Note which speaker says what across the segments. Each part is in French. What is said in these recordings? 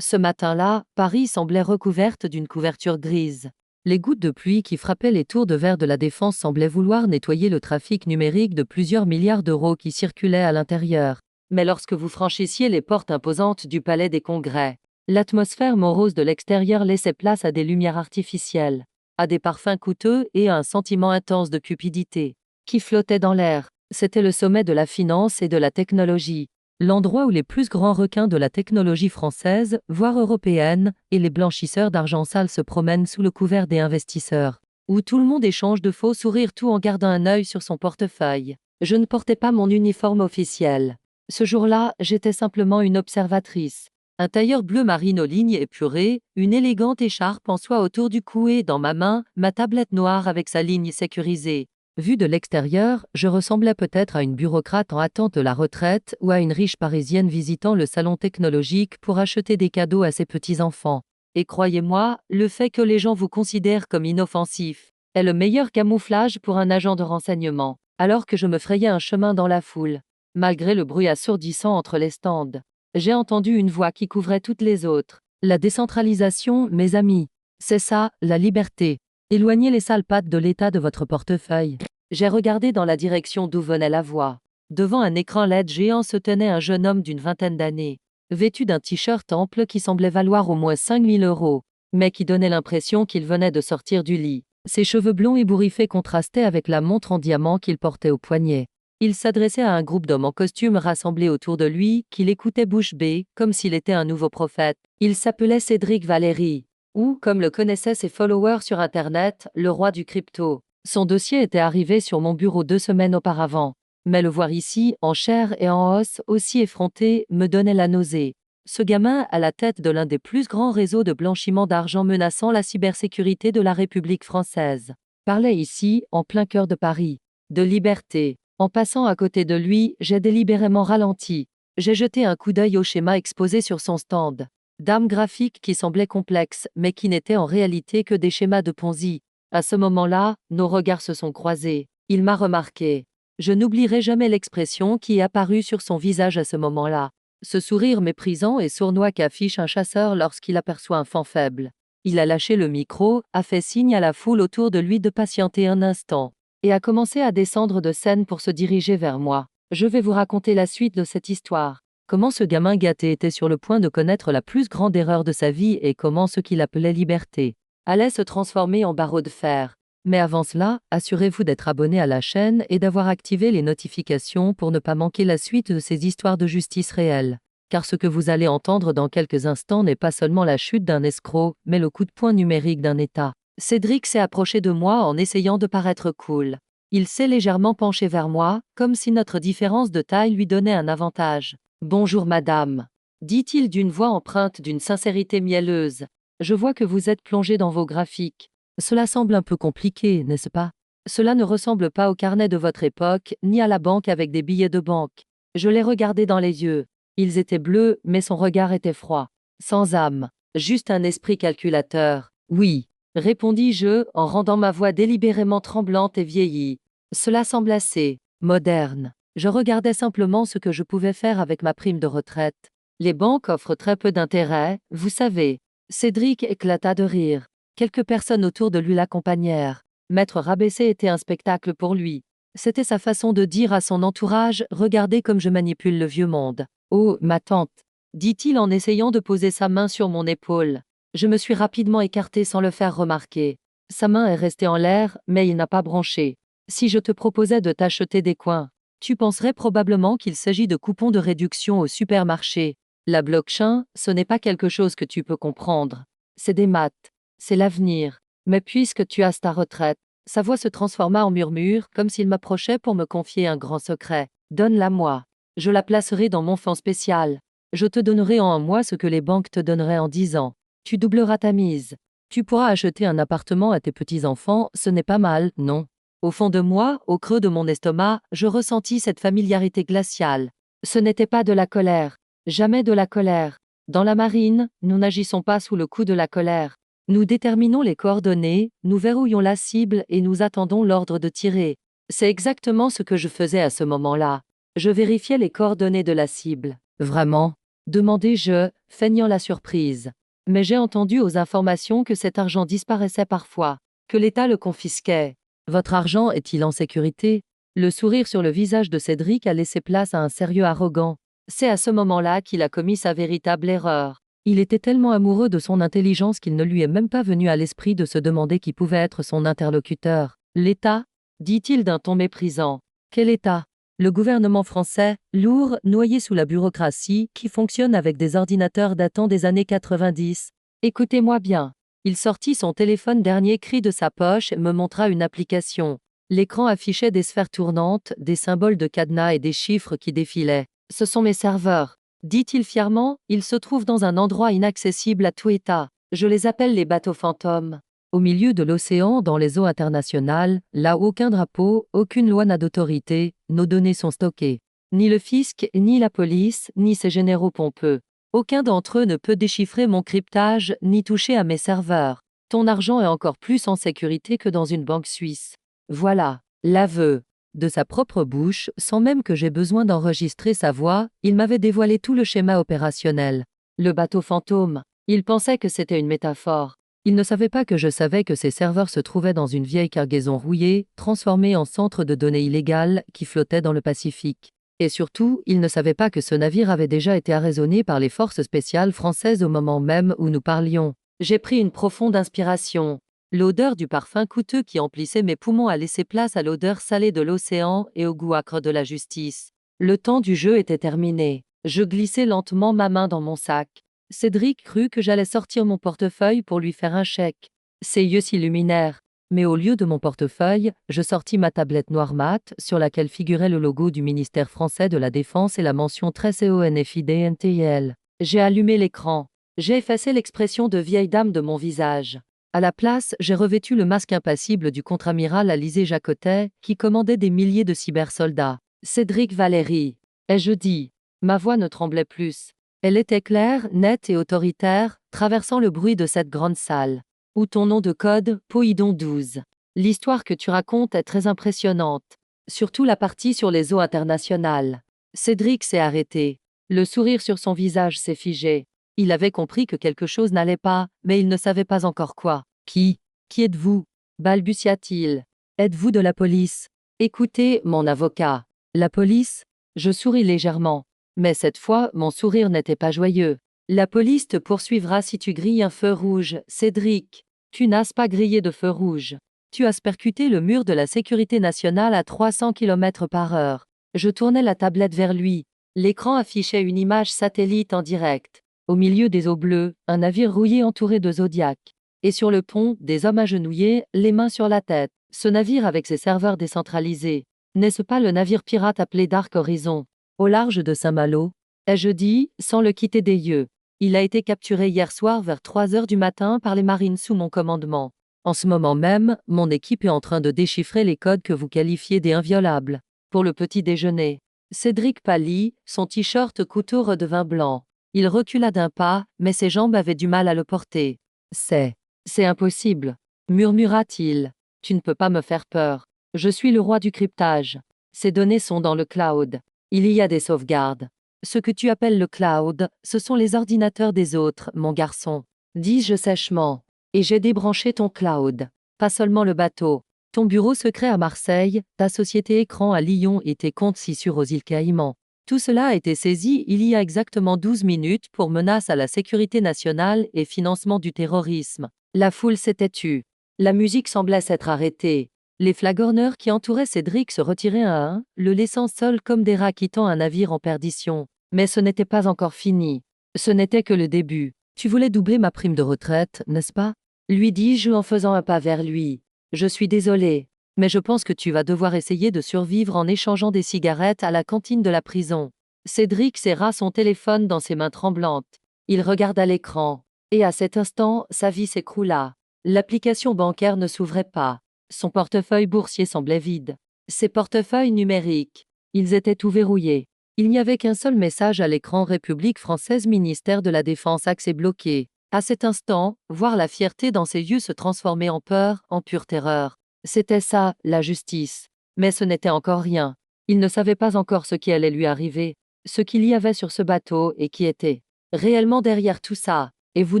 Speaker 1: Ce matin-là, Paris semblait recouverte d'une couverture grise. Les gouttes de pluie qui frappaient les tours de verre de la Défense semblaient vouloir nettoyer le trafic numérique de plusieurs milliards d'euros qui circulaient à l'intérieur. Mais lorsque vous franchissiez les portes imposantes du Palais des Congrès, l'atmosphère morose de l'extérieur laissait place à des lumières artificielles, à des parfums coûteux et à un sentiment intense de cupidité qui flottait dans l'air. C'était le sommet de la finance et de la technologie. L'endroit où les plus grands requins de la technologie française, voire européenne, et les blanchisseurs d'argent sale se promènent sous le couvert des investisseurs. Où tout le monde échange de faux sourires tout en gardant un œil sur son portefeuille. Je ne portais pas mon uniforme officiel. Ce jour-là, j'étais simplement une observatrice. Un tailleur bleu marine aux lignes épurées, une élégante écharpe en soie autour du cou et, dans ma main, ma tablette noire avec sa ligne sécurisée. Vu de l'extérieur, je ressemblais peut-être à une bureaucrate en attente de la retraite ou à une riche parisienne visitant le salon technologique pour acheter des cadeaux à ses petits-enfants. Et croyez-moi, le fait que les gens vous considèrent comme inoffensif est le meilleur camouflage pour un agent de renseignement. Alors que je me frayais un chemin dans la foule, malgré le bruit assourdissant entre les stands, j'ai entendu une voix qui couvrait toutes les autres. La décentralisation, mes amis. C'est ça, la liberté. Éloignez les sales pattes de l'état de votre portefeuille. J'ai regardé dans la direction d'où venait la voix. Devant un écran LED géant se tenait un jeune homme d'une vingtaine d'années, vêtu d'un t-shirt ample qui semblait valoir au moins 5000 €, mais qui donnait l'impression qu'il venait de sortir du lit. Ses cheveux blonds ébouriffés contrastaient avec la montre en diamant qu'il portait au poignet. Il s'adressait à un groupe d'hommes en costume rassemblés autour de lui, qui l'écoutaient bouche bée, comme s'il était un nouveau prophète. Il s'appelait Cédric Valéry, ou, comme le connaissaient ses followers sur Internet, le roi du crypto. Son dossier était arrivé sur mon bureau 2 semaines auparavant. Mais le voir ici, en chair et en os, aussi effronté, me donnait la nausée. Ce gamin, à la tête de l'un des plus grands réseaux de blanchiment d'argent menaçant la cybersécurité de la République française, parlait ici, en plein cœur de Paris, de liberté. En passant à côté de lui, j'ai délibérément ralenti. J'ai jeté un coup d'œil au schéma exposé sur son stand. Dames graphiques qui semblaient complexes, mais qui n'étaient en réalité que des schémas de Ponzi. À ce moment-là, nos regards se sont croisés. Il m'a remarqué. Je n'oublierai jamais l'expression qui est apparue sur son visage à ce moment-là. Ce sourire méprisant et sournois qu'affiche un chasseur lorsqu'il aperçoit un faon faible. Il a lâché le micro, a fait signe à la foule autour de lui de patienter un instant, et a commencé à descendre de scène pour se diriger vers moi. Je vais vous raconter la suite de cette histoire. Comment ce gamin gâté était sur le point de connaître la plus grande erreur de sa vie et comment ce qu'il appelait liberté allait se transformer en barreau de fer. Mais avant cela, assurez-vous d'être abonné à la chaîne et d'avoir activé les notifications pour ne pas manquer la suite de ces histoires de justice réelle. Car ce que vous allez entendre dans quelques instants n'est pas seulement la chute d'un escroc, mais le coup de poing numérique d'un État. Cédric s'est approché de moi en essayant de paraître cool. Il s'est légèrement penché vers moi, comme si notre différence de taille lui donnait un avantage. « Bonjour madame », dit-il d'une voix empreinte d'une sincérité mielleuse. « Je vois que vous êtes plongée dans vos graphiques. Cela semble un peu compliqué, n'est-ce pas? Cela ne ressemble pas au carnet de votre époque, ni à la banque avec des billets de banque. » Je l'ai regardé dans les yeux. Ils étaient bleus, mais son regard était froid. Sans âme. Juste un esprit calculateur. « Oui », répondis-je, en rendant ma voix délibérément tremblante et vieillie. Cela semble assez moderne. Je regardais simplement ce que je pouvais faire avec ma prime de retraite. Les banques offrent très peu d'intérêt, vous savez. Cédric éclata de rire. Quelques personnes autour de lui l'accompagnèrent. M'être rabaissé était un spectacle pour lui. C'était sa façon de dire à son entourage « Regardez comme je manipule le vieux monde ». « Oh, ma tante », dit-il en essayant de poser sa main sur mon épaule. Je me suis rapidement écarté sans le faire remarquer. Sa main est restée en l'air, mais il n'a pas bronché. Si je te proposais de t'acheter des coins, tu penserais probablement qu'il s'agit de coupons de réduction au supermarché. La blockchain, ce n'est pas quelque chose que tu peux comprendre. C'est des maths. C'est l'avenir. Mais puisque tu as ta retraite, sa voix se transforma en murmure, comme s'il m'approchait pour me confier un grand secret. Donne-la-moi. Je la placerai dans mon fonds spécial. Je te donnerai en un mois ce que les banques te donneraient en 10 ans. Tu doubleras ta mise. Tu pourras acheter un appartement à tes petits-enfants, ce n'est pas mal, non? Au fond de moi, au creux de mon estomac, je ressentis cette familiarité glaciale. Ce n'était pas de la colère. Jamais de la colère. Dans la marine, nous n'agissons pas sous le coup de la colère. Nous déterminons les coordonnées, nous verrouillons la cible et nous attendons l'ordre de tirer. C'est exactement ce que je faisais à ce moment-là. Je vérifiais les coordonnées de la cible. Vraiment? demandai-je, feignant la surprise. Mais j'ai entendu aux informations que cet argent disparaissait parfois, que l'État le confisquait. Votre argent est-il en sécurité? Le sourire sur le visage de Cédric a laissé place à un sérieux arrogant. C'est à ce moment-là qu'il a commis sa véritable erreur. Il était tellement amoureux de son intelligence qu'il ne lui est même pas venu à l'esprit de se demander qui pouvait être son interlocuteur. L'État? Dit-il d'un ton méprisant. Quel État? Le gouvernement français, lourd, noyé sous la bureaucratie, qui fonctionne avec des ordinateurs datant des années 90. Écoutez-moi bien. Il sortit son téléphone dernier cri de sa poche et me montra une application. L'écran affichait des sphères tournantes, des symboles de cadenas et des chiffres qui défilaient. Ce sont mes serveurs. Dit-il fièrement, ils se trouvent dans un endroit inaccessible à tout état. Je les appelle les bateaux fantômes. Au milieu de l'océan, dans les eaux internationales, là où aucun drapeau, aucune loi n'a d'autorité, nos données sont stockées. Ni le fisc, ni la police, ni ces généraux pompeux. Aucun d'entre eux ne peut déchiffrer mon cryptage, ni toucher à mes serveurs. Ton argent est encore plus en sécurité que dans une banque suisse. Voilà, l'aveu. De sa propre bouche, sans même que j'aie besoin d'enregistrer sa voix, il m'avait dévoilé tout le schéma opérationnel. Le bateau fantôme. Il pensait que c'était une métaphore. Il ne savait pas que je savais que ses serveurs se trouvaient dans une vieille cargaison rouillée, transformée en centre de données illégales, qui flottait dans le Pacifique. Et surtout, il ne savait pas que ce navire avait déjà été arraisonné par les forces spéciales françaises au moment même où nous parlions. J'ai pris une profonde inspiration. L'odeur du parfum coûteux qui emplissait mes poumons a laissé place à l'odeur salée de l'océan et au goût âcre de la justice. Le temps du jeu était terminé. Je glissai lentement ma main dans mon sac. Cédric crut que j'allais sortir mon portefeuille pour lui faire un chèque. Ses yeux s'illuminèrent. Mais au lieu de mon portefeuille, je sortis ma tablette noire mat sur laquelle figurait le logo du ministère français de la Défense et la mention très CONFIDNTIL. J'ai allumé l'écran. J'ai effacé l'expression de vieille dame de mon visage. À la place, j'ai revêtu le masque impassible du contre-amiral Alizé Jacotet, qui commandait des milliers de cybersoldats. Cédric Valéry. Ai-je dit? Ma voix ne tremblait plus. Elle était claire, nette et autoritaire, traversant le bruit de cette grande salle. Ou ton nom de code, Poïdon 12. L'histoire que tu racontes est très impressionnante. Surtout la partie sur les eaux internationales. Cédric s'est arrêté. Le sourire sur son visage s'est figé. Il avait compris que quelque chose n'allait pas, mais il ne savait pas encore quoi. Qui êtes-vous? Balbutia-t-il. Êtes-vous de la police? Écoutez, mon avocat. La police? Je souris légèrement. Mais cette fois, mon sourire n'était pas joyeux. La police te poursuivra si tu grilles un feu rouge, Cédric. Tu n'as pas grillé de feu rouge. Tu as percuté le mur de la sécurité nationale à 300 km/h. Je tournai la tablette vers lui. L'écran affichait une image satellite en direct. Au milieu des eaux bleues, un navire rouillé entouré de zodiacs. Et sur le pont, des hommes agenouillés, les mains sur la tête. Ce navire avec ses serveurs décentralisés. N'est-ce pas le navire pirate appelé Dark Horizon? Au large de Saint-Malo? Ai-je dit, sans le quitter des yeux. Il a été capturé hier soir vers 3 heures du matin par les marines sous mon commandement. En ce moment même, mon équipe est en train de déchiffrer les codes que vous qualifiez d'inviolables. Pour le petit déjeuner. Cédric pâlit, son t-shirt couteau redevint blanc. Il recula d'un pas, mais ses jambes avaient du mal à le porter. C'est impossible, murmura-t-il. Tu ne peux pas me faire peur. Je suis le roi du cryptage. Ces données sont dans le cloud. Il y a des sauvegardes. Ce que tu appelles le cloud, ce sont les ordinateurs des autres, mon garçon. Dis-je sèchement. Et j'ai débranché ton cloud. Pas seulement le bateau. Ton bureau secret à Marseille, ta société écran à Lyon et tes comptes si sûrs aux îles Caïmans. Tout cela a été saisi il y a exactement 12 minutes pour menace à la sécurité nationale et financement du terrorisme. La foule s'était tue. La musique semblait s'être arrêtée. Les flagorneurs qui entouraient Cédric se retiraient un à un, le laissant seul comme des rats quittant un navire en perdition. Mais ce n'était pas encore fini. Ce n'était que le début. Tu voulais doubler ma prime de retraite, n'est-ce pas? Lui dis-je en faisant un pas vers lui. Je suis désolé, mais je pense que tu vas devoir essayer de survivre en échangeant des cigarettes à la cantine de la prison. Cédric serra son téléphone dans ses mains tremblantes. Il regarda l'écran. Et à cet instant, sa vie s'écroula. L'application bancaire ne s'ouvrait pas. Son portefeuille boursier semblait vide. Ses portefeuilles numériques. Ils étaient tout verrouillés. Il n'y avait qu'un seul message à l'écran: République française, ministère de la Défense, accès bloqué. À cet instant, voir la fierté dans ses yeux se transformer en peur, en pure terreur. C'était ça, la justice. Mais ce n'était encore rien. Il ne savait pas encore ce qui allait lui arriver. ce qu'il y avait sur ce bateau et qui était réellement derrière tout ça. Et vous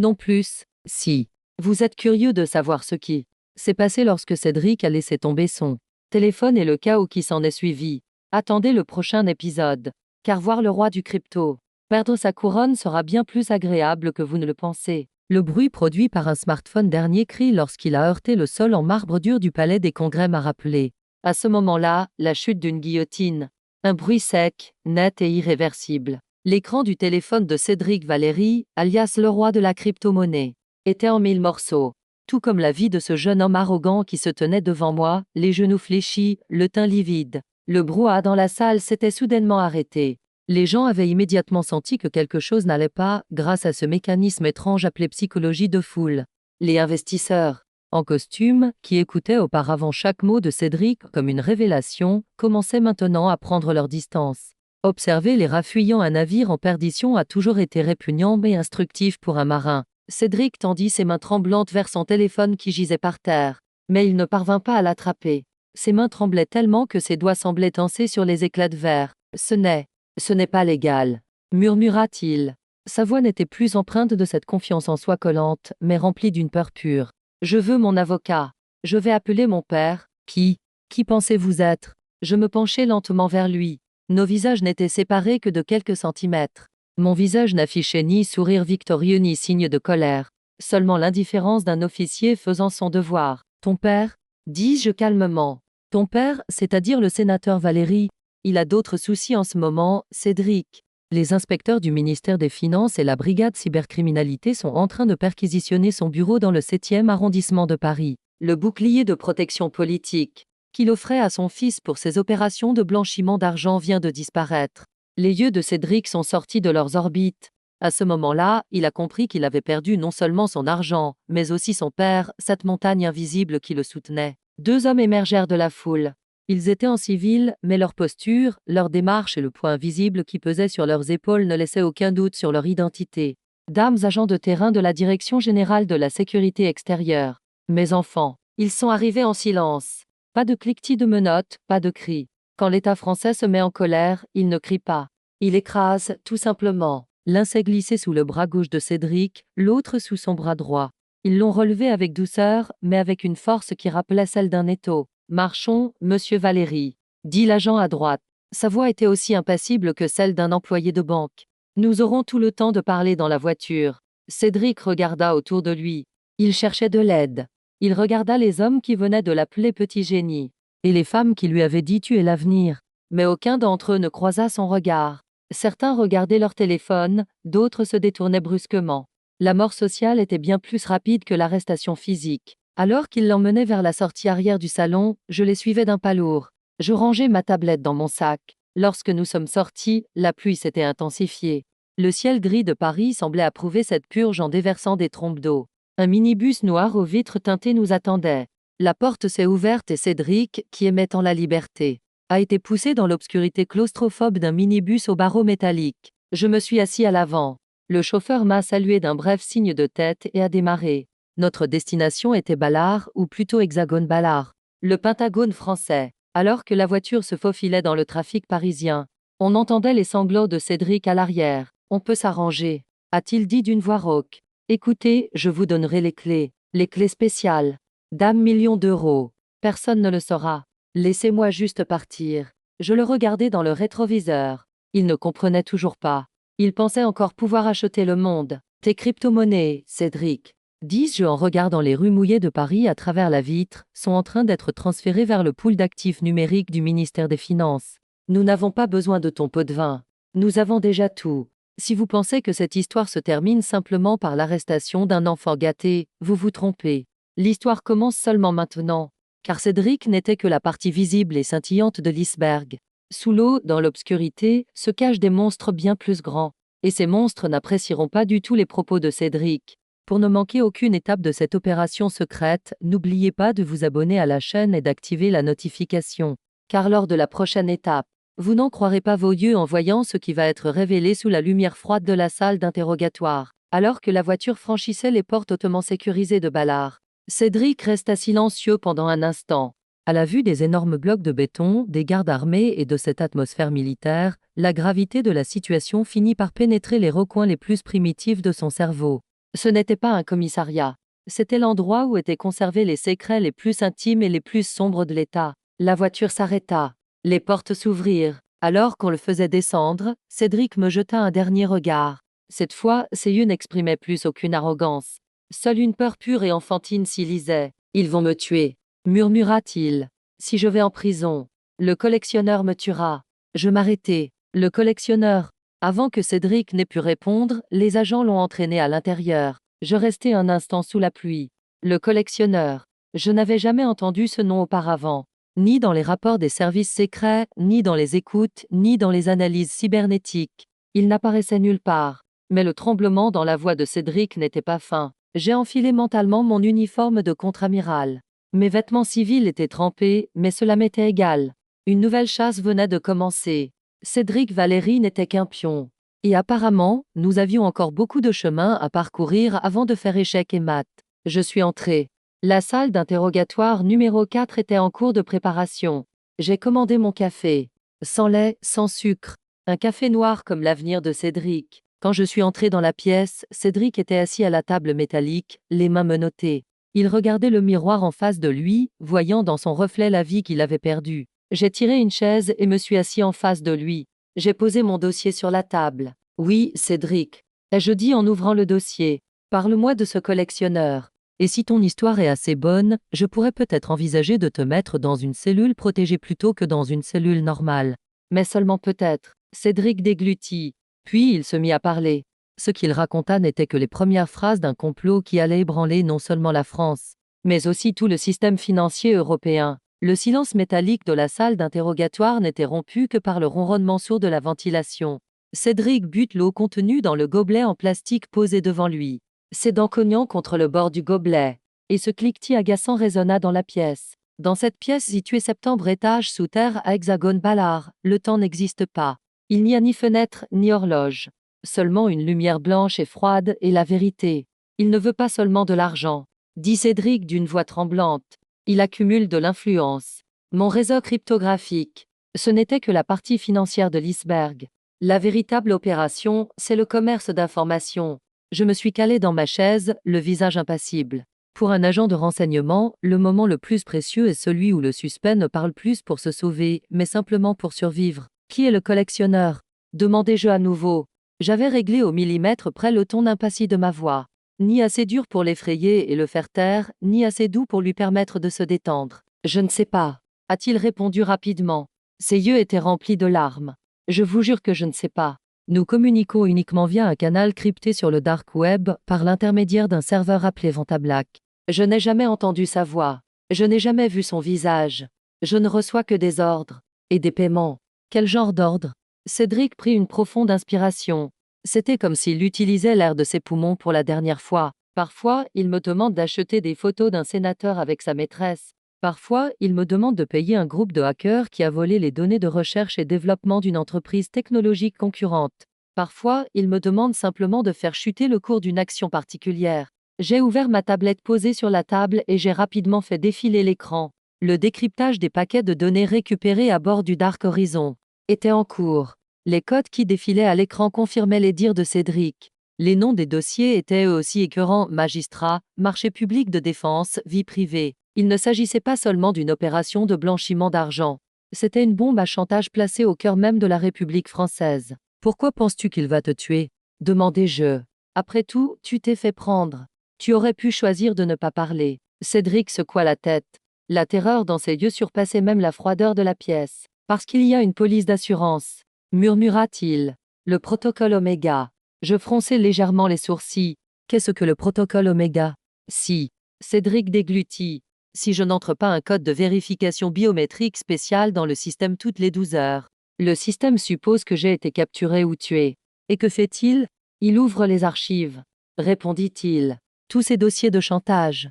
Speaker 1: non plus, si vous êtes curieux de savoir ce qui s'est passé lorsque Cédric a laissé tomber son téléphone et le chaos qui s'en est suivi. Attendez le prochain épisode. Car voir le roi du crypto perdre sa couronne sera bien plus agréable que vous ne le pensez. Le bruit produit par un smartphone dernier cri lorsqu'il a heurté le sol en marbre dur du palais des congrès m'a rappelé. À ce moment-là, la chute d'une guillotine. Un bruit sec, net et irréversible. L'écran du téléphone de Cédric Valéry, alias le roi de la crypto-monnaie, était en 1000 morceaux. Tout comme la vie de ce jeune homme arrogant qui se tenait devant moi, les genoux fléchis, le teint livide. Le brouhaha dans la salle s'était soudainement arrêté. Les gens avaient immédiatement senti que quelque chose n'allait pas, grâce à ce mécanisme étrange appelé psychologie de foule. Les investisseurs, en costume, qui écoutaient auparavant chaque mot de Cédric comme une révélation, commençaient maintenant à prendre leur distance. Observer les rats fuyant un navire en perdition a toujours été répugnant mais instructif pour un marin. Cédric tendit ses mains tremblantes vers son téléphone qui gisait par terre, mais il ne parvint pas à l'attraper. Ses mains tremblaient tellement que ses doigts semblaient danser sur les éclats de verre. Ce n'est pas légal, murmura-t-il. Sa voix n'était plus empreinte de cette confiance en soi collante, mais remplie d'une peur pure. Je veux mon avocat. Je vais appeler mon père. Qui pensez-vous être? Je me penchai lentement vers lui. Nos visages n'étaient séparés que de quelques centimètres. Mon visage n'affichait ni sourire victorieux ni signe de colère, seulement l'indifférence d'un officier faisant son devoir. Ton père? Dis-je calmement. Ton père, c'est-à-dire le sénateur Valéry. Il a d'autres soucis en ce moment, Cédric. Les inspecteurs du ministère des Finances et la brigade cybercriminalité sont en train de perquisitionner son bureau dans le 7e arrondissement de Paris. Le bouclier de protection politique qu'il offrait à son fils pour ses opérations de blanchiment d'argent vient de disparaître. Les yeux de Cédric sont sortis de leurs orbites. À ce moment-là, il a compris qu'il avait perdu non seulement son argent, mais aussi son père, cette montagne invisible qui le soutenait. Deux hommes émergèrent de la foule. Ils étaient en civil, mais leur posture, leur démarche et le poids invisible qui pesait sur leurs épaules ne laissaient aucun doute sur leur identité. Dames agents de terrain de la Direction générale de la sécurité extérieure. Mes enfants, ils sont arrivés en silence. Pas de cliquetis de menottes, pas de cris. Quand l'État français se met en colère, il ne crie pas. Il écrase, tout simplement. L'un s'est glissé sous le bras gauche de Cédric, l'autre sous son bras droit. Ils l'ont relevé avec douceur, mais avec une force qui rappelait celle d'un étau. Marchons, monsieur Valéry, dit l'agent à droite. Sa voix était aussi impassible que celle d'un employé de banque. Nous aurons tout le temps de parler dans la voiture. Cédric regarda autour de lui. Il cherchait de l'aide. Il regarda les hommes qui venaient de l'appeler petit génie, et les femmes qui lui avaient dit tu es l'avenir. Mais aucun d'entre eux ne croisa son regard. Certains regardaient leur téléphone, d'autres se détournaient brusquement. La mort sociale était bien plus rapide que l'arrestation physique. Alors qu'ils l'emmenaient vers la sortie arrière du salon, je les suivais d'un pas lourd. Je rangeais ma tablette dans mon sac. Lorsque nous sommes sortis, la pluie s'était intensifiée. Le ciel gris de Paris semblait approuver cette purge en déversant des trompes d'eau. Un minibus noir aux vitres teintées nous attendait. La porte s'est ouverte et Cédric, qui aimait tant la liberté, a été poussé dans l'obscurité claustrophobe d'un minibus aux barreaux métalliques. Je me suis assis à l'avant. Le chauffeur m'a salué d'un bref signe de tête et a démarré. Notre destination était Ballard, ou plutôt Hexagone Ballard, le Pentagone français. Alors que la voiture se faufilait dans le trafic parisien, on entendait les sanglots de Cédric à l'arrière. On peut s'arranger, a-t-il dit d'une voix rauque. Écoutez, je vous donnerai les clés spéciales. Dame million d'euros. Personne ne le saura. Laissez-moi juste partir. Je le regardais dans le rétroviseur. Il ne comprenait toujours pas. Il pensait encore pouvoir acheter le monde. Tes crypto-monnaies, Cédric, dis-je en regardant les rues mouillées de Paris à travers la vitre, sont en train d'être transférées vers le pool d'actifs numériques du ministère des Finances. Nous n'avons pas besoin de ton pot de vin. Nous avons déjà tout. Si vous pensez que cette histoire se termine simplement par l'arrestation d'un enfant gâté, vous vous trompez. L'histoire commence seulement maintenant, car Cédric n'était que la partie visible et scintillante de l'iceberg. Sous l'eau, dans l'obscurité, se cachent des monstres bien plus grands. Et ces monstres n'apprécieront pas du tout les propos de Cédric. Pour ne manquer aucune étape de cette opération secrète, n'oubliez pas de vous abonner à la chaîne et d'activer la notification. Car lors de la prochaine étape, vous n'en croirez pas vos yeux en voyant ce qui va être révélé sous la lumière froide de la salle d'interrogatoire. Alors que la voiture franchissait les portes hautement sécurisées de Ballard, Cédric resta silencieux pendant un instant. À la vue des énormes blocs de béton, des gardes armés et de cette atmosphère militaire, la gravité de la situation finit par pénétrer les recoins les plus primitifs de son cerveau. Ce n'était pas un commissariat. C'était l'endroit où étaient conservés les secrets les plus intimes et les plus sombres de l'État. La voiture s'arrêta. Les portes s'ouvrirent. Alors qu'on le faisait descendre, Cédric me jeta un dernier regard. Cette fois, ses yeux n'exprimaient plus aucune arrogance. Seule une peur pure et enfantine s'y lisait. « Ils vont me tuer », murmura-t-il. « Si je vais en prison, le collectionneur me tuera. » Je m'arrêtai. Le collectionneur. Avant que Cédric n'ait pu répondre, les agents l'ont entraîné à l'intérieur. Je restai un instant sous la pluie. Le collectionneur. Je n'avais jamais entendu ce nom auparavant. Ni dans les rapports des services secrets, ni dans les écoutes, ni dans les analyses cybernétiques. Il n'apparaissait nulle part. Mais le tremblement dans la voix de Cédric n'était pas fin. J'ai enfilé mentalement mon uniforme de contre-amiral. Mes vêtements civils étaient trempés, mais cela m'était égal. Une nouvelle chasse venait de commencer. Cédric Valéry n'était qu'un pion. Et apparemment, nous avions encore beaucoup de chemin à parcourir avant de faire échec et mat. Je suis entré. La salle d'interrogatoire numéro 4 était en cours de préparation. J'ai commandé mon café. Sans lait, sans sucre. Un café noir comme l'avenir de Cédric. Quand je suis entré dans la pièce, Cédric était assis à la table métallique, les mains menottées. Il regardait le miroir en face de lui, voyant dans son reflet la vie qu'il avait perdue. J'ai tiré une chaise et me suis assis en face de lui. J'ai posé mon dossier sur la table. « Oui, Cédric. » ai-je dit en ouvrant le dossier. « Parle-moi de ce collectionneur. Et si ton histoire est assez bonne, je pourrais peut-être envisager de te mettre dans une cellule protégée plutôt que dans une cellule normale. Mais seulement peut-être. » Cédric déglutit. Puis il se mit à parler. Ce qu'il raconta n'était que les premières phrases d'un complot qui allait ébranler non seulement la France, mais aussi tout le système financier européen. Le silence métallique de la salle d'interrogatoire n'était rompu que par le ronronnement sourd de la ventilation. Cédric but l'eau contenue dans le gobelet en plastique posé devant lui. Ses dents cognant contre le bord du gobelet. Et ce cliquetis agaçant résonna dans la pièce. Dans cette pièce située septembre étage sous terre à Hexagone Ballard, le temps n'existe pas. Il n'y a ni fenêtre, ni horloge. Seulement une lumière blanche et froide et la vérité. Il ne veut pas seulement de l'argent, dit Cédric d'une voix tremblante. Il accumule de l'influence. Mon réseau cryptographique. Ce n'était que la partie financière de l'iceberg. La véritable opération, c'est le commerce d'informations. Je me suis calé dans ma chaise, le visage impassible. Pour un agent de renseignement, le moment le plus précieux est celui où le suspect ne parle plus pour se sauver, mais simplement pour survivre. Qui est le collectionneur? Demandai-je à nouveau. J'avais réglé au millimètre près le ton impassi de ma voix. Ni assez dur pour l'effrayer et le faire taire, ni assez doux pour lui permettre de se détendre. Je ne sais pas, a-t-il répondu rapidement. Ses yeux étaient remplis de larmes. Je vous jure que je ne sais pas. Nous communiquons uniquement via un canal crypté sur le dark web par l'intermédiaire d'un serveur appelé Vantablack. Je n'ai jamais entendu sa voix. Je n'ai jamais vu son visage. Je ne reçois que des ordres. Et des paiements. Quel genre d'ordre? Cédric prit une profonde inspiration. C'était comme s'il utilisait l'air de ses poumons pour la dernière fois. Parfois, il me demande d'acheter des photos d'un sénateur avec sa maîtresse. Parfois, il me demande de payer un groupe de hackers qui a volé les données de recherche et développement d'une entreprise technologique concurrente. Parfois, il me demande simplement de faire chuter le cours d'une action particulière. J'ai ouvert ma tablette posée sur la table et j'ai rapidement fait défiler l'écran. Le décryptage des paquets de données récupérés à bord du Dark Horizon était en cours. Les codes qui défilaient à l'écran confirmaient les dires de Cédric. Les noms des dossiers étaient eux aussi écœurants: magistrat, marché public de défense, vie privée. Il ne s'agissait pas seulement d'une opération de blanchiment d'argent. C'était une bombe à chantage placée au cœur même de la République française. Pourquoi penses-tu qu'il va te tuer? Demandai-je. Après tout, tu t'es fait prendre. Tu aurais pu choisir de ne pas parler. Cédric secoua la tête. La terreur dans ses yeux surpassait même la froideur de la pièce. Parce qu'il y a une police d'assurance, murmura-t-il. Le protocole Oméga. Je fronçai légèrement les sourcils. Qu'est-ce que le protocole Oméga? Si. Cédric déglutit. Si je n'entre pas un code de vérification biométrique spécial dans le système toutes les 12 heures, le système suppose que j'ai été capturé ou tué. Et que fait-il? Il ouvre les archives, répondit-il. Tous ces dossiers de chantage.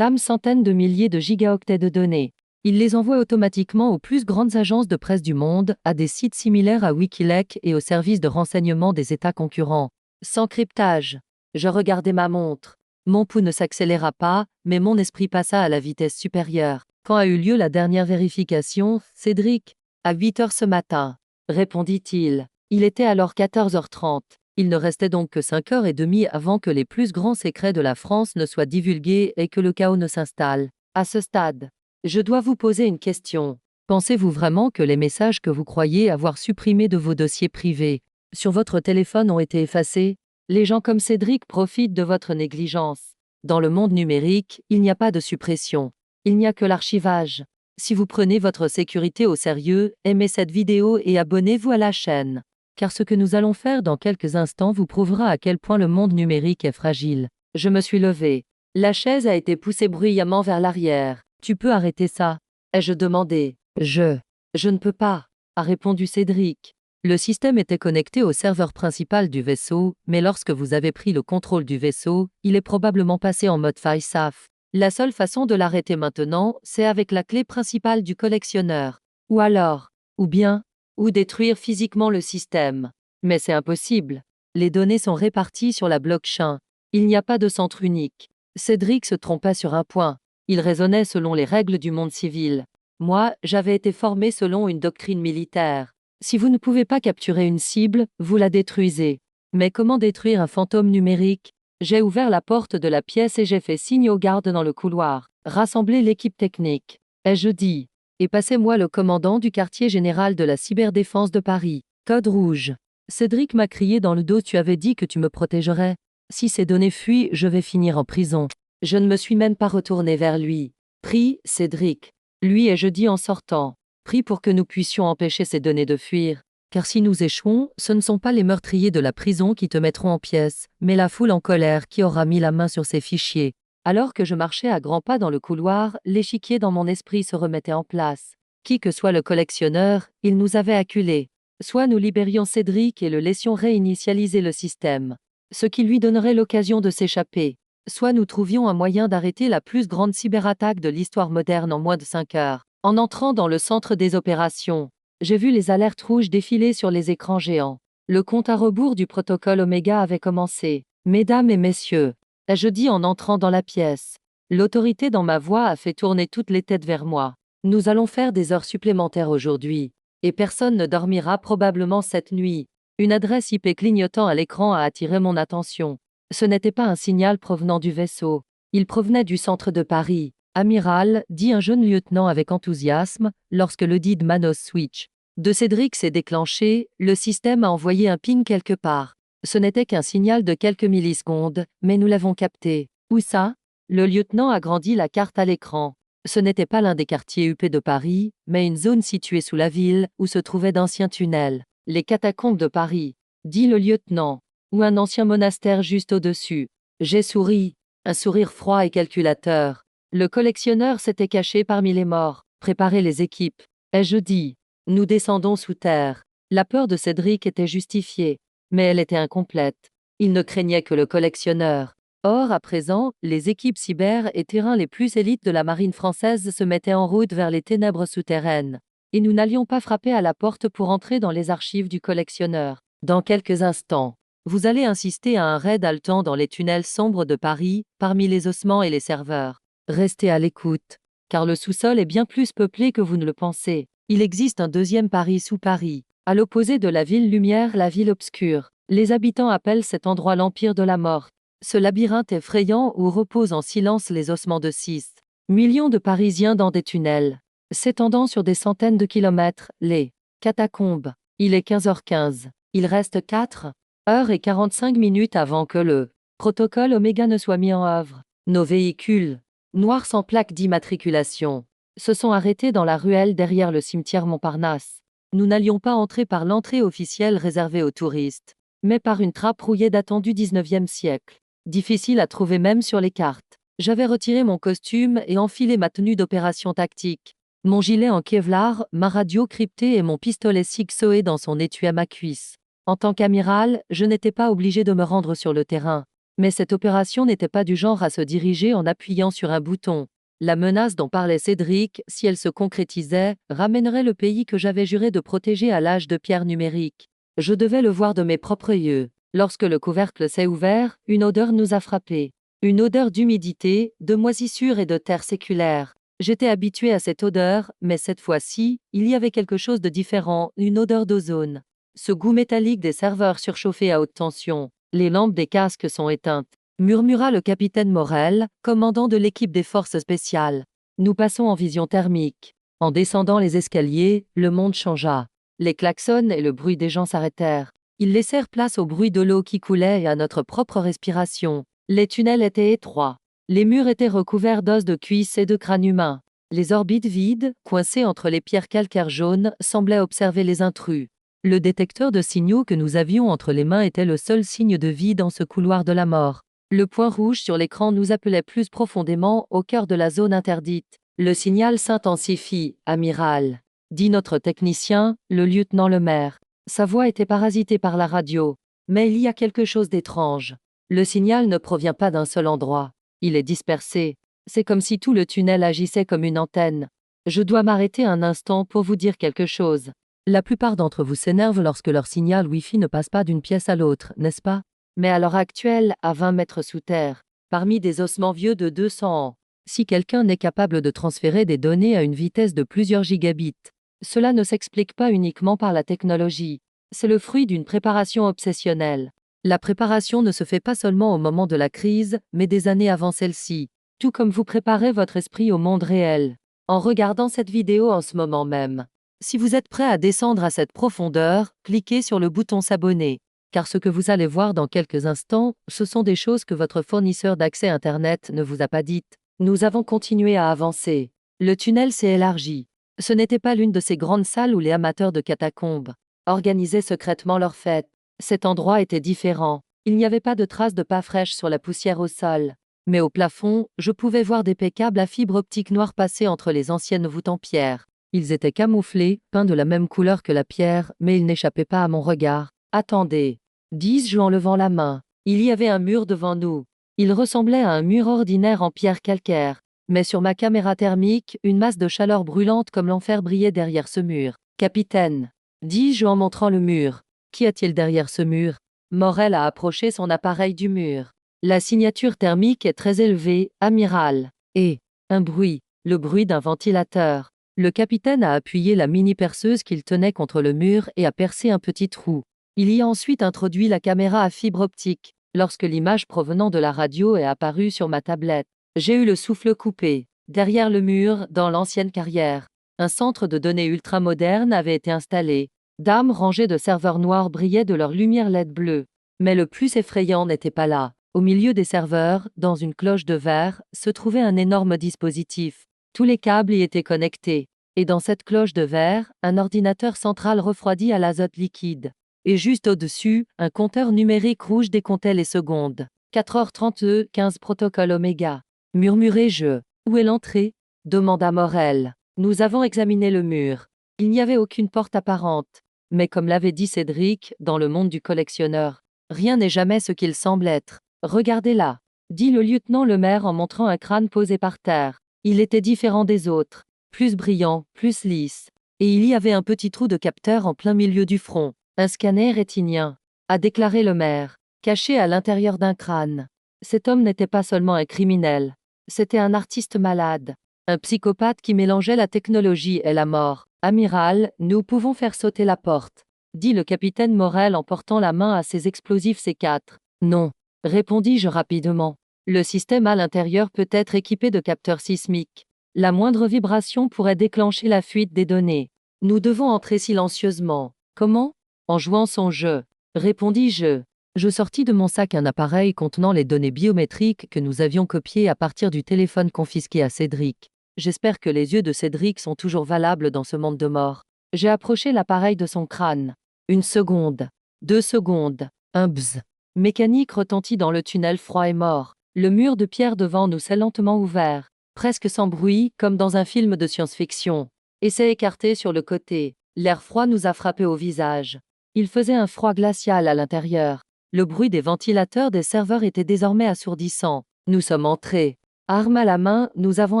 Speaker 1: Centaines de milliers de gigaoctets de données. Il les envoie automatiquement aux plus grandes agences de presse du monde, à des sites similaires à Wikileaks et aux services de renseignement des États concurrents. Sans cryptage. Je regardai ma montre. Mon pouls ne s'accéléra pas, mais mon esprit passa à la vitesse supérieure. Quand a eu lieu la dernière vérification, Cédric? À 8 heures ce matin, répondit-il. Il était alors 14h30. Il ne restait donc que 5h30 avant que les plus grands secrets de la France ne soient divulgués et que le chaos ne s'installe. À ce stade, je dois vous poser une question. Pensez-vous vraiment que les messages que vous croyez avoir supprimés de vos dossiers privés sur votre téléphone ont été effacés? Les gens comme Cédric profitent de votre négligence. Dans le monde numérique, il n'y a pas de suppression. Il n'y a que l'archivage. Si vous prenez votre sécurité au sérieux, aimez cette vidéo et abonnez-vous à la chaîne. Car ce que nous allons faire dans quelques instants vous prouvera à quel point le monde numérique est fragile. Je me suis levé. La chaise a été poussée bruyamment vers l'arrière. Tu peux arrêter ça? Ai-je demandé. Je ne peux pas, a répondu Cédric. Le système était connecté au serveur principal du vaisseau, mais lorsque vous avez pris le contrôle du vaisseau, il est probablement passé en mode faille safe. La seule façon de l'arrêter maintenant, c'est avec la clé principale du collectionneur. Ou détruire physiquement le système. Mais c'est impossible. Les données sont réparties sur la blockchain. Il n'y a pas de centre unique. Cédric se trompa sur un point. Il raisonnait selon les règles du monde civil. Moi, j'avais été formé selon une doctrine militaire. Si vous ne pouvez pas capturer une cible, vous la détruisez. Mais comment détruire un fantôme numérique? J'ai ouvert la porte de la pièce et j'ai fait signe aux gardes dans le couloir. Rassemblez l'équipe technique. Ai-je dit. Et passez-moi le commandant du quartier général de la cyberdéfense de Paris. Code rouge. Cédric m'a crié dans le dos. Tu avais dit que tu me protégerais. Si ces données fuient, je vais finir en prison. Je ne me suis même pas retourné vers lui. Prie, Cédric. Lui ai-je dit en sortant. Prie pour que nous puissions empêcher ces données de fuir. Car si nous échouons, ce ne sont pas les meurtriers de la prison qui te mettront en pièces, mais la foule en colère qui aura mis la main sur ces fichiers. Alors que je marchais à grands pas dans le couloir, l'échiquier dans mon esprit se remettait en place. Qui que soit le collectionneur, il nous avait acculés. Soit nous libérions Cédric et le laissions réinitialiser le système, ce qui lui donnerait l'occasion de s'échapper. Soit nous trouvions un moyen d'arrêter la plus grande cyberattaque de l'histoire moderne en moins de 5 heures. En entrant dans le centre des opérations, j'ai vu les alertes rouges défiler sur les écrans géants. Le compte à rebours du protocole Oméga avait commencé. Mesdames et messieurs, ai-je dit en entrant dans la pièce. L'autorité dans ma voix a fait tourner toutes les têtes vers moi. Nous allons faire des heures supplémentaires aujourd'hui. Et personne ne dormira probablement cette nuit. Une adresse IP clignotant à l'écran a attiré mon attention. Ce n'était pas un signal provenant du vaisseau. Il provenait du centre de Paris. Amiral, dit un jeune lieutenant avec enthousiasme, lorsque le dit Manos Switch de Cédric s'est déclenché, le système a envoyé un ping quelque part. Ce n'était qu'un signal de quelques millisecondes, mais nous l'avons capté. Où ça? Le lieutenant agrandit la carte à l'écran. Ce n'était pas l'un des quartiers huppés de Paris, mais une zone située sous la ville, où se trouvaient d'anciens tunnels. Les catacombes de Paris, dit le lieutenant. Ou un ancien monastère juste au-dessus. J'ai souri. Un sourire froid et calculateur. Le collectionneur s'était caché parmi les morts. Préparez les équipes. Ai-je dit. Nous descendons sous terre. La peur de Cédric était justifiée, mais elle était incomplète. Il ne craignait que le collectionneur. Or, à présent, les équipes cyber et terrain les plus élites de la marine française se mettaient en route vers les ténèbres souterraines. Et nous n'allions pas frapper à la porte pour entrer dans les archives du collectionneur. Dans quelques instants, vous allez insister à un raid haletant dans les tunnels sombres de Paris, parmi les ossements et les serveurs. Restez à l'écoute, car le sous-sol est bien plus peuplé que vous ne le pensez. Il existe un deuxième Paris sous Paris. À l'opposé de la ville lumière, la ville obscure. Les habitants appellent cet endroit l'Empire de la Mort. Ce labyrinthe effrayant où reposent en silence les ossements de 6 millions de Parisiens dans des tunnels, s'étendant sur des centaines de kilomètres, les catacombes. Il est 15h15. Il reste 4h45 avant que le protocole Oméga ne soit mis en œuvre. Nos véhicules, noirs sans plaque d'immatriculation, se sont arrêtés dans la ruelle derrière le cimetière Montparnasse. Nous n'allions pas entrer par l'entrée officielle réservée aux touristes, mais par une trappe rouillée datant du 19e siècle. Difficile à trouver même sur les cartes. J'avais retiré mon costume et enfilé ma tenue d'opération tactique. Mon gilet en Kevlar, ma radio cryptée et mon pistolet Sigsoé dans son étui à ma cuisse. En tant qu'amiral, je n'étais pas obligé de me rendre sur le terrain. Mais cette opération n'était pas du genre à se diriger en appuyant sur un bouton. La menace dont parlait Cédric, si elle se concrétisait, ramènerait le pays que j'avais juré de protéger à l'âge de pierre numérique. Je devais le voir de mes propres yeux. Lorsque le couvercle s'est ouvert, une odeur nous a frappés. Une odeur d'humidité, de moisissure et de terre séculaire. J'étais habitué à cette odeur, mais cette fois-ci, il y avait quelque chose de différent, une odeur d'ozone. Ce goût métallique des serveurs surchauffés à haute tension. Les lampes des casques sont éteintes, murmura le capitaine Morel, commandant de l'équipe des forces spéciales. Nous passons en vision thermique. En descendant les escaliers, le monde changea. Les klaxons et le bruit des gens s'arrêtèrent. Ils laissèrent place au bruit de l'eau qui coulait et à notre propre respiration. Les tunnels étaient étroits. Les murs étaient recouverts d'os de cuisse et de crânes humains. Les orbites vides, coincées entre les pierres calcaires jaunes, semblaient observer les intrus. Le détecteur de signaux que nous avions entre les mains était le seul signe de vie dans ce couloir de la mort. Le point rouge sur l'écran nous appelait plus profondément au cœur de la zone interdite. Le signal s'intensifie, amiral, dit notre technicien, le lieutenant Lemaire. Sa voix était parasitée par la radio. Mais il y a quelque chose d'étrange. Le signal ne provient pas d'un seul endroit. Il est dispersé. C'est comme si tout le tunnel agissait comme une antenne. Je dois m'arrêter un instant pour vous dire quelque chose. La plupart d'entre vous s'énervent lorsque leur signal Wi-Fi ne passe pas d'une pièce à l'autre, n'est-ce pas? Mais à l'heure actuelle, à 20 mètres sous terre, parmi des ossements vieux de 200 ans, si quelqu'un n'est capable de transférer des données à une vitesse de plusieurs gigabits, cela ne s'explique pas uniquement par la technologie. C'est le fruit d'une préparation obsessionnelle. La préparation ne se fait pas seulement au moment de la crise, mais des années avant celle-ci, tout comme vous préparez votre esprit au monde réel, en regardant cette vidéo en ce moment même. Si vous êtes prêt à descendre à cette profondeur, cliquez sur le bouton s'abonner, car ce que vous allez voir dans quelques instants, ce sont des choses que votre fournisseur d'accès Internet ne vous a pas dites. Nous avons continué à avancer. Le tunnel s'est élargi. Ce n'était pas l'une de ces grandes salles où les amateurs de catacombes organisaient secrètement leurs fêtes. Cet endroit était différent. Il n'y avait pas de traces de pas fraîches sur la poussière au sol. Mais au plafond, je pouvais voir d'épais câbles à fibre optique noire passer entre les anciennes voûtes en pierre. Ils étaient camouflés, peints de la même couleur que la pierre, mais ils n'échappaient pas à mon regard. Attendez, dis-je en levant la main. Il y avait un mur devant nous. Il ressemblait à un mur ordinaire en pierre calcaire. Mais sur ma caméra thermique, une masse de chaleur brûlante comme l'enfer brillait derrière ce mur. Capitaine, dis-je en montrant le mur. Qu'y a-t-il derrière ce mur? Morel a approché son appareil du mur. La signature thermique est très élevée, amiral. Et un bruit, le bruit d'un ventilateur. Le capitaine a appuyé la mini-perceuse qu'il tenait contre le mur et a percé un petit trou. Il y a ensuite introduit la caméra à fibre optique. Lorsque l'image provenant de la radio est apparue sur ma tablette, j'ai eu le souffle coupé. Derrière le mur, dans l'ancienne carrière, un centre de données ultramoderne avait été installé. Dames rangées de serveurs noirs brillaient de leur lumière LED bleue. Mais le plus effrayant n'était pas là. Au milieu des serveurs, dans une cloche de verre, se trouvait un énorme dispositif. Tous les câbles y étaient connectés. Et dans cette cloche de verre, un ordinateur central refroidi à l'azote liquide. Et juste au-dessus, un compteur numérique rouge décomptait les secondes. 4h30 15 protocole Oméga. Murmurai-je. Où est l'entrée? Demanda Morel. Nous avons examiné le mur. Il n'y avait aucune porte apparente. Mais comme l'avait dit Cédric, dans le monde du collectionneur, rien n'est jamais ce qu'il semble être. Regardez là, dit le lieutenant Lemaire en montrant un crâne posé par terre. Il était différent des autres, plus brillant, plus lisse. Et il y avait un petit trou de capteur en plein milieu du front. Un scanner rétinien, a déclaré Lemaire, caché à l'intérieur d'un crâne. Cet homme n'était pas seulement un criminel, c'était un artiste malade, un psychopathe qui mélangeait la technologie et la mort. Amiral, nous pouvons faire sauter la porte, dit le capitaine Morel en portant la main à ses explosifs C4. Non, répondis-je rapidement. Le système à l'intérieur peut être équipé de capteurs sismiques. La moindre vibration pourrait déclencher la fuite des données. Nous devons entrer silencieusement. Comment? En jouant son jeu, répondis-je. Je sortis de mon sac un appareil contenant les données biométriques que nous avions copiées à partir du téléphone confisqué à Cédric. J'espère que les yeux de Cédric sont toujours valables dans ce monde de mort. J'ai approché l'appareil de son crâne. 1 seconde. 2 secondes. Un bzz mécanique retentit dans le tunnel froid et mort. Le mur de pierre devant nous s'est lentement ouvert, presque sans bruit, comme dans un film de science-fiction, et s'est écarté sur le côté. L'air froid nous a frappé au visage. Il faisait un froid glacial à l'intérieur. Le bruit des ventilateurs des serveurs était désormais assourdissant. Nous sommes entrés. Armes à la main, nous avons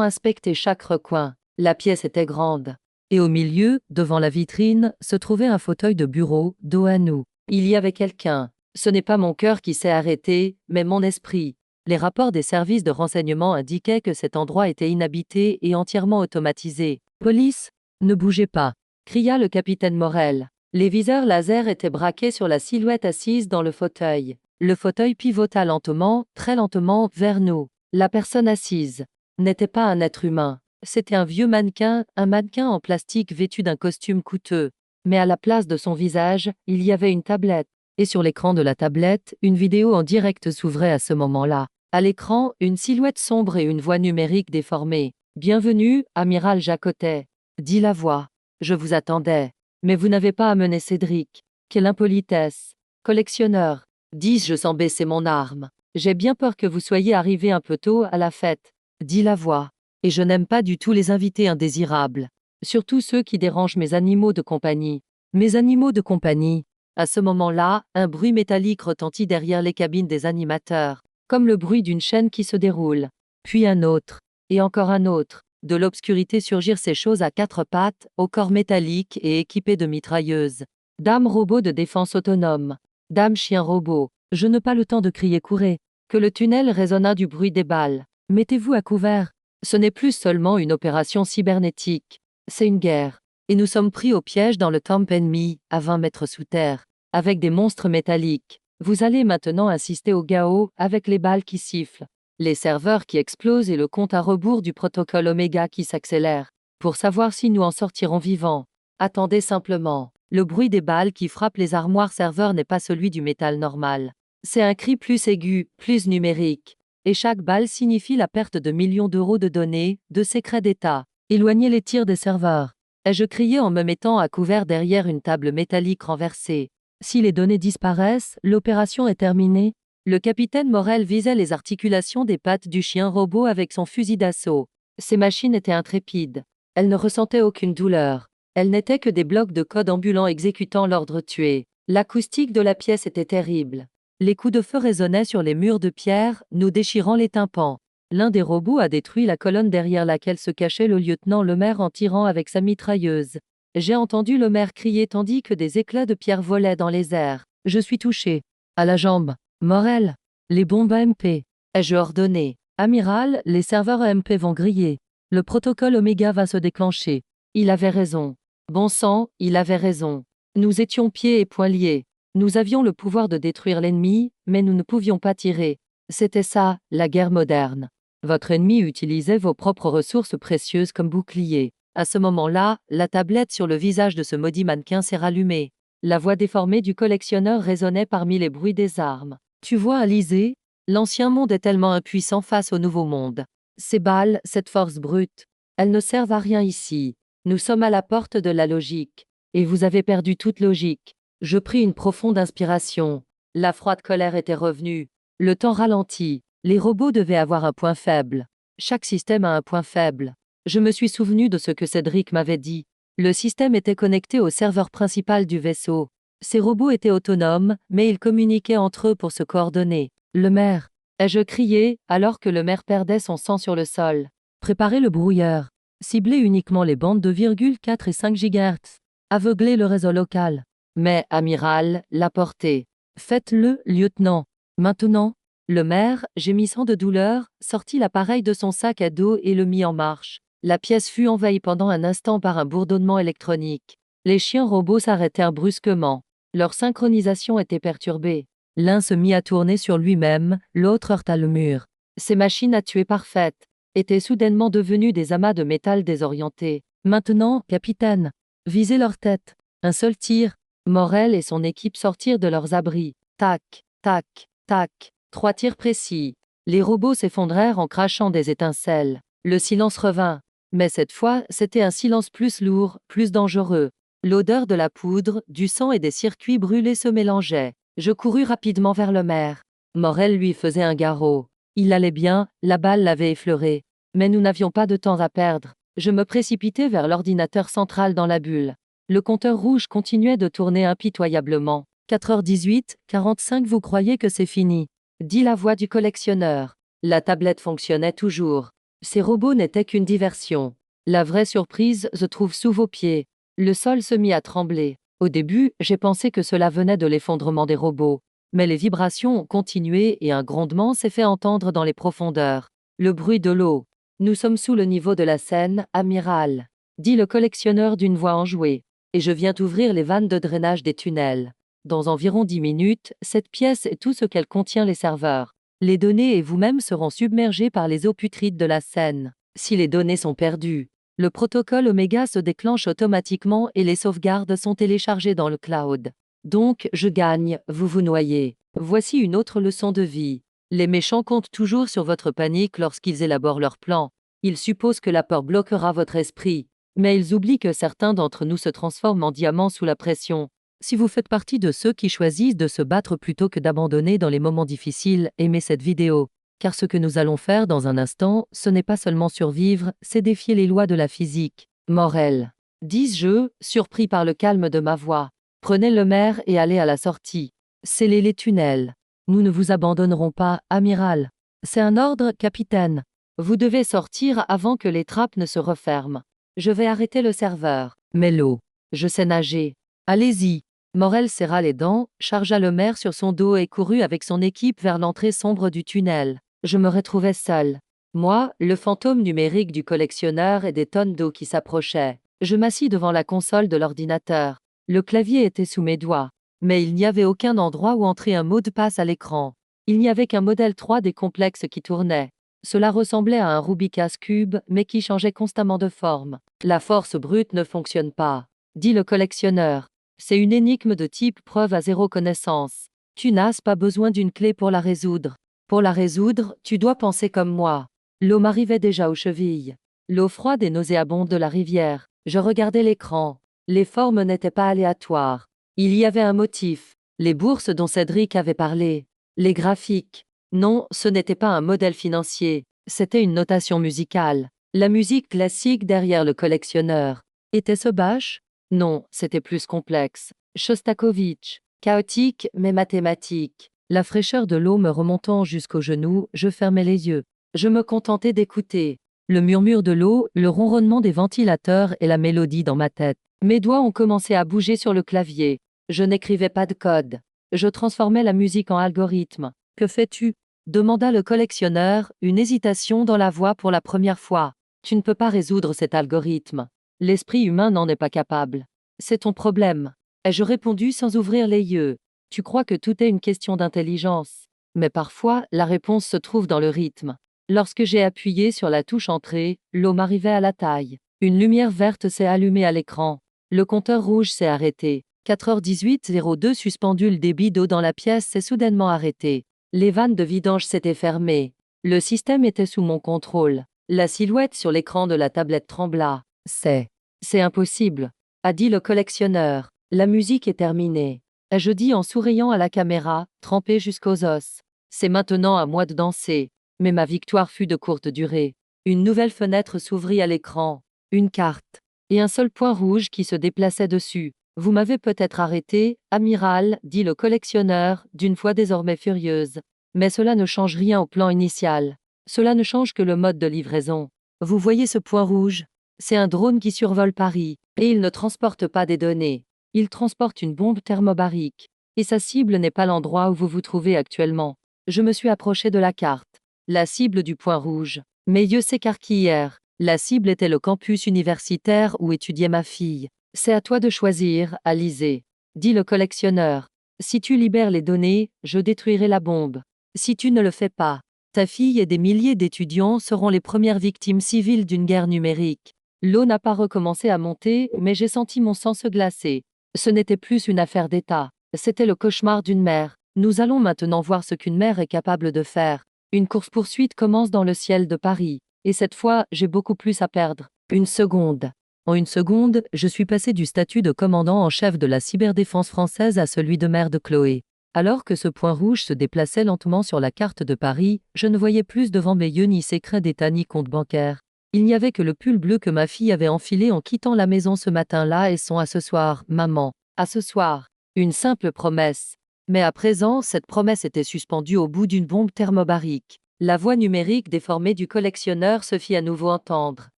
Speaker 1: inspecté chaque recoin. La pièce était grande. Et au milieu, devant la vitrine, se trouvait un fauteuil de bureau, dos à nous. Il y avait quelqu'un. Ce n'est pas mon cœur qui s'est arrêté, mais mon esprit. Les rapports des services de renseignement indiquaient que cet endroit était inhabité et entièrement automatisé. « Police, ne bougez pas !» cria le capitaine Morel. Les viseurs laser étaient braqués sur la silhouette assise dans le fauteuil. Le fauteuil pivota lentement, très lentement, vers nous. La personne assise n'était pas un être humain. C'était un vieux mannequin, un mannequin en plastique vêtu d'un costume coûteux. Mais à la place de son visage, il y avait une tablette. Et sur l'écran de la tablette, une vidéo en direct s'ouvrait à ce moment-là. À l'écran, une silhouette sombre et une voix numérique déformée. « Bienvenue, amiral Jacotet », dit la voix. « Je vous attendais. Mais vous n'avez pas amené Cédric. Quelle impolitesse. Collectionneur, dis-je sans baisser mon arme. J'ai bien peur que vous soyez arrivé un peu tôt à la fête, dit la voix. Et je n'aime pas du tout les invités indésirables. Surtout ceux qui dérangent mes animaux de compagnie. Mes animaux de compagnie. À ce moment-là, un bruit métallique retentit derrière les cabines des animateurs, comme le bruit d'une chaîne qui se déroule. Puis un autre. Et encore un autre. De l'obscurité surgirent ces choses à quatre pattes, au corps métallique et équipées de mitrailleuses. Dame robot de défense autonome. Dame chien robot. Je n'ai pas le temps de crier courez. Que le tunnel résonna du bruit des balles. Mettez-vous à couvert. Ce n'est plus seulement une opération cybernétique. C'est une guerre. Et nous sommes pris au piège dans le camp ennemi, à 20 mètres sous terre, avec des monstres métalliques. Vous allez maintenant assister au chaos avec les balles qui sifflent, les serveurs qui explosent et le compte à rebours du protocole Oméga qui s'accélère. Pour savoir si nous en sortirons vivants, attendez simplement. Le bruit des balles qui frappent les armoires serveurs n'est pas celui du métal normal. C'est un cri plus aigu, plus numérique. Et chaque balle signifie la perte de millions d'euros de données, de secrets d'État. Éloignez les tirs des serveurs. Ai-je crié en me mettant à couvert derrière une table métallique renversée. Si les données disparaissent, l'opération est terminée. Le capitaine Morel visait les articulations des pattes du chien robot avec son fusil d'assaut. Ces machines étaient intrépides. Elles ne ressentaient aucune douleur. Elles n'étaient que des blocs de code ambulants exécutant l'ordre tué. L'acoustique de la pièce était terrible. Les coups de feu résonnaient sur les murs de pierre, nous déchirant les tympans. L'un des robots a détruit la colonne derrière laquelle se cachait le lieutenant Lemaire en tirant avec sa mitrailleuse. J'ai entendu Lemaire crier tandis que des éclats de pierre volaient dans les airs. Je suis touché. À la jambe. Morel. Les bombes AMP. Ai-je ordonné. Amiral, les serveurs AMP vont griller. Le protocole Oméga va se déclencher. Il avait raison. Bon sang, il avait raison. Nous étions pieds et poings liés. Nous avions le pouvoir de détruire l'ennemi, mais nous ne pouvions pas tirer. C'était ça, la guerre moderne. Votre ennemi utilisait vos propres ressources précieuses comme bouclier. À ce moment-là, la tablette sur le visage de ce maudit mannequin s'est rallumée. La voix déformée du collectionneur résonnait parmi les bruits des armes. Tu vois, Alizé, l'ancien monde est tellement impuissant face au nouveau monde. Ces balles, cette force brute, elles ne servent à rien ici. Nous sommes à la porte de la logique. Et vous avez perdu toute logique. Je pris une profonde inspiration. La froide colère était revenue. Le temps ralentit. Les robots devaient avoir un point faible. Chaque système a un point faible. Je me suis souvenu de ce que Cédric m'avait dit. Le système était connecté au serveur principal du vaisseau. Ces robots étaient autonomes, mais ils communiquaient entre eux pour se coordonner. Le maire. Ai-je crié, alors que le maire perdait son sang sur le sol. Préparez le brouilleur. Ciblez uniquement les bandes de 2,4 et 5 GHz. Aveuglez le réseau local. Mais, amiral, la portée. Faites-le, lieutenant. Maintenant. Le maire, gémissant de douleur, sortit l'appareil de son sac à dos et le mit en marche. La pièce fut envahie pendant un instant par un bourdonnement électronique. Les chiens robots s'arrêtèrent brusquement. Leur synchronisation était perturbée. L'un se mit à tourner sur lui-même, l'autre heurta le mur. Ces machines à tuer parfaites étaient soudainement devenues des amas de métal désorientés. Maintenant, capitaine, visez leur tête. Un seul tir. Morel et son équipe sortirent de leurs abris. Tac, tac, tac. 3 tirs précis. Les robots s'effondrèrent en crachant des étincelles. Le silence revint. Mais cette fois, c'était un silence plus lourd, plus dangereux. L'odeur de la poudre, du sang et des circuits brûlés se mélangeait. Je courus rapidement vers le maire. Morel lui faisait un garrot. Il allait bien, la balle l'avait effleuré. Mais nous n'avions pas de temps à perdre. Je me précipitai vers l'ordinateur central dans la bulle. Le compteur rouge continuait de tourner impitoyablement. 4h18, 45 vous croyez que c'est fini, dit la voix du collectionneur. La tablette fonctionnait toujours. Ces robots n'étaient qu'une diversion. La vraie surprise se trouve sous vos pieds. Le sol se mit à trembler. Au début, j'ai pensé que cela venait de l'effondrement des robots. Mais les vibrations ont continué et un grondement s'est fait entendre dans les profondeurs. Le bruit de l'eau. Nous sommes sous le niveau de la Seine, amiral, dit le collectionneur d'une voix enjouée. Et je viens d'ouvrir les vannes de drainage des tunnels. Dans environ 10 minutes, cette pièce et tout ce qu'elle contient les serveurs. Les données et vous-même seront submergés par les eaux putrides de la Seine. Si les données sont perdues, le protocole Oméga se déclenche automatiquement et les sauvegardes sont téléchargées dans le cloud. Donc, je gagne, vous vous noyez. Voici une autre leçon de vie. Les méchants comptent toujours sur votre panique lorsqu'ils élaborent leur plan. Ils supposent que la peur bloquera votre esprit, mais ils oublient que certains d'entre nous se transforment en diamants sous la pression. Si vous faites partie de ceux qui choisissent de se battre plutôt que d'abandonner dans les moments difficiles, aimez cette vidéo. Car ce que nous allons faire dans un instant, ce n'est pas seulement survivre, c'est défier les lois de la physique. Morel. Dis-je, surpris par le calme de ma voix. Prenez le maire et allez à la sortie. Scellez les tunnels. Nous ne vous abandonnerons pas, amiral. C'est un ordre, capitaine. Vous devez sortir avant que les trappes ne se referment. Je vais arrêter le serveur. Mais l'eau. Je sais nager. Allez-y. Morel serra les dents, chargea le maire sur son dos et courut avec son équipe vers l'entrée sombre du tunnel. Je me retrouvais seul. Moi, le fantôme numérique du collectionneur et des tonnes d'eau qui s'approchaient. Je m'assis devant la console de l'ordinateur. Le clavier était sous mes doigts. Mais il n'y avait aucun endroit où entrer un mot de passe à l'écran. Il n'y avait qu'un modèle 3D complexe qui tournait. Cela ressemblait à un Rubik's Cube, mais qui changeait constamment de forme. La force brute ne fonctionne pas, dit le collectionneur. C'est une énigme de type preuve à zéro connaissance. Tu n'as pas besoin d'une clé pour la résoudre. Pour la résoudre, tu dois penser comme moi. L'eau m'arrivait déjà aux chevilles. L'eau froide et nauséabonde de la rivière. Je regardais l'écran. Les formes n'étaient pas aléatoires. Il y avait un motif. Les bourses dont Cédric avait parlé. Les graphiques. Non, ce n'était pas un modèle financier. C'était une notation musicale. La musique classique derrière le collectionneur. Était-ce Bach? Non, c'était plus complexe. Shostakovich. Chaotique, mais mathématique. La fraîcheur de l'eau me remontant jusqu'aux genoux, je fermais les yeux. Je me contentais d'écouter. Le murmure de l'eau, le ronronnement des ventilateurs et la mélodie dans ma tête. Mes doigts ont commencé à bouger sur le clavier. Je n'écrivais pas de code. Je transformais la musique en algorithme. Que fais-tu? Demanda le collectionneur, une hésitation dans la voix pour la première fois. Tu ne peux pas résoudre cet algorithme. L'esprit humain n'en est pas capable. C'est ton problème. Ai-je répondu sans ouvrir les yeux. Tu crois que tout est une question d'intelligence. Mais parfois, la réponse se trouve dans le rythme. Lorsque j'ai appuyé sur la touche entrée, l'eau m'arrivait à la taille. Une lumière verte s'est allumée à l'écran. Le compteur rouge s'est arrêté. 4h18:02 suspendu. Le débit d'eau dans la pièce s'est soudainement arrêté. Les vannes de vidange s'étaient fermées. Le système était sous mon contrôle. La silhouette sur l'écran de la tablette trembla. C'est impossible, a dit le collectionneur. La musique est terminée. Ai-je dit en souriant à la caméra, trempé jusqu'aux os. C'est maintenant à moi de danser. Mais ma victoire fut de courte durée. Une nouvelle fenêtre s'ouvrit à l'écran. Une carte. Et un seul point rouge qui se déplaçait dessus. Vous m'avez peut-être arrêté, amiral, dit le collectionneur, d'une voix désormais furieuse. Mais cela ne change rien au plan initial. Cela ne change que le mode de livraison. Vous voyez ce point rouge? C'est un drone qui survole Paris, et il ne transporte pas des données. Il transporte une bombe thermobarique. Et sa cible n'est pas l'endroit où vous vous trouvez actuellement. Je me suis approché de la carte. La cible du point rouge. Mes yeux s'écarquillèrent. La cible était le campus universitaire où étudiait ma fille. C'est à toi de choisir, Alizé, dit le collectionneur. Si tu libères les données, je détruirai la bombe. Si tu ne le fais pas, ta fille et des milliers d'étudiants seront les premières victimes civiles d'une guerre numérique. L'eau n'a pas recommencé à monter, mais j'ai senti mon sang se glacer. Ce n'était plus une affaire d'État. C'était le cauchemar d'une mère. Nous allons maintenant voir ce qu'une mère est capable de faire. Une course-poursuite commence dans le ciel de Paris. Et cette fois, j'ai beaucoup plus à perdre. Une seconde. En une seconde, je suis passé du statut de commandant en chef de la cyberdéfense française à celui de maire de Chloé. Alors que ce point rouge se déplaçait lentement sur la carte de Paris, je ne voyais plus devant mes yeux ni secret d'État ni compte bancaire. Il n'y avait que le pull bleu que ma fille avait enfilé en quittant la maison ce matin-là et son « à ce soir, maman, à ce soir ». Une simple promesse. Mais à présent, cette promesse était suspendue au bout d'une bombe thermobarique. La voix numérique déformée du collectionneur se fit à nouveau entendre.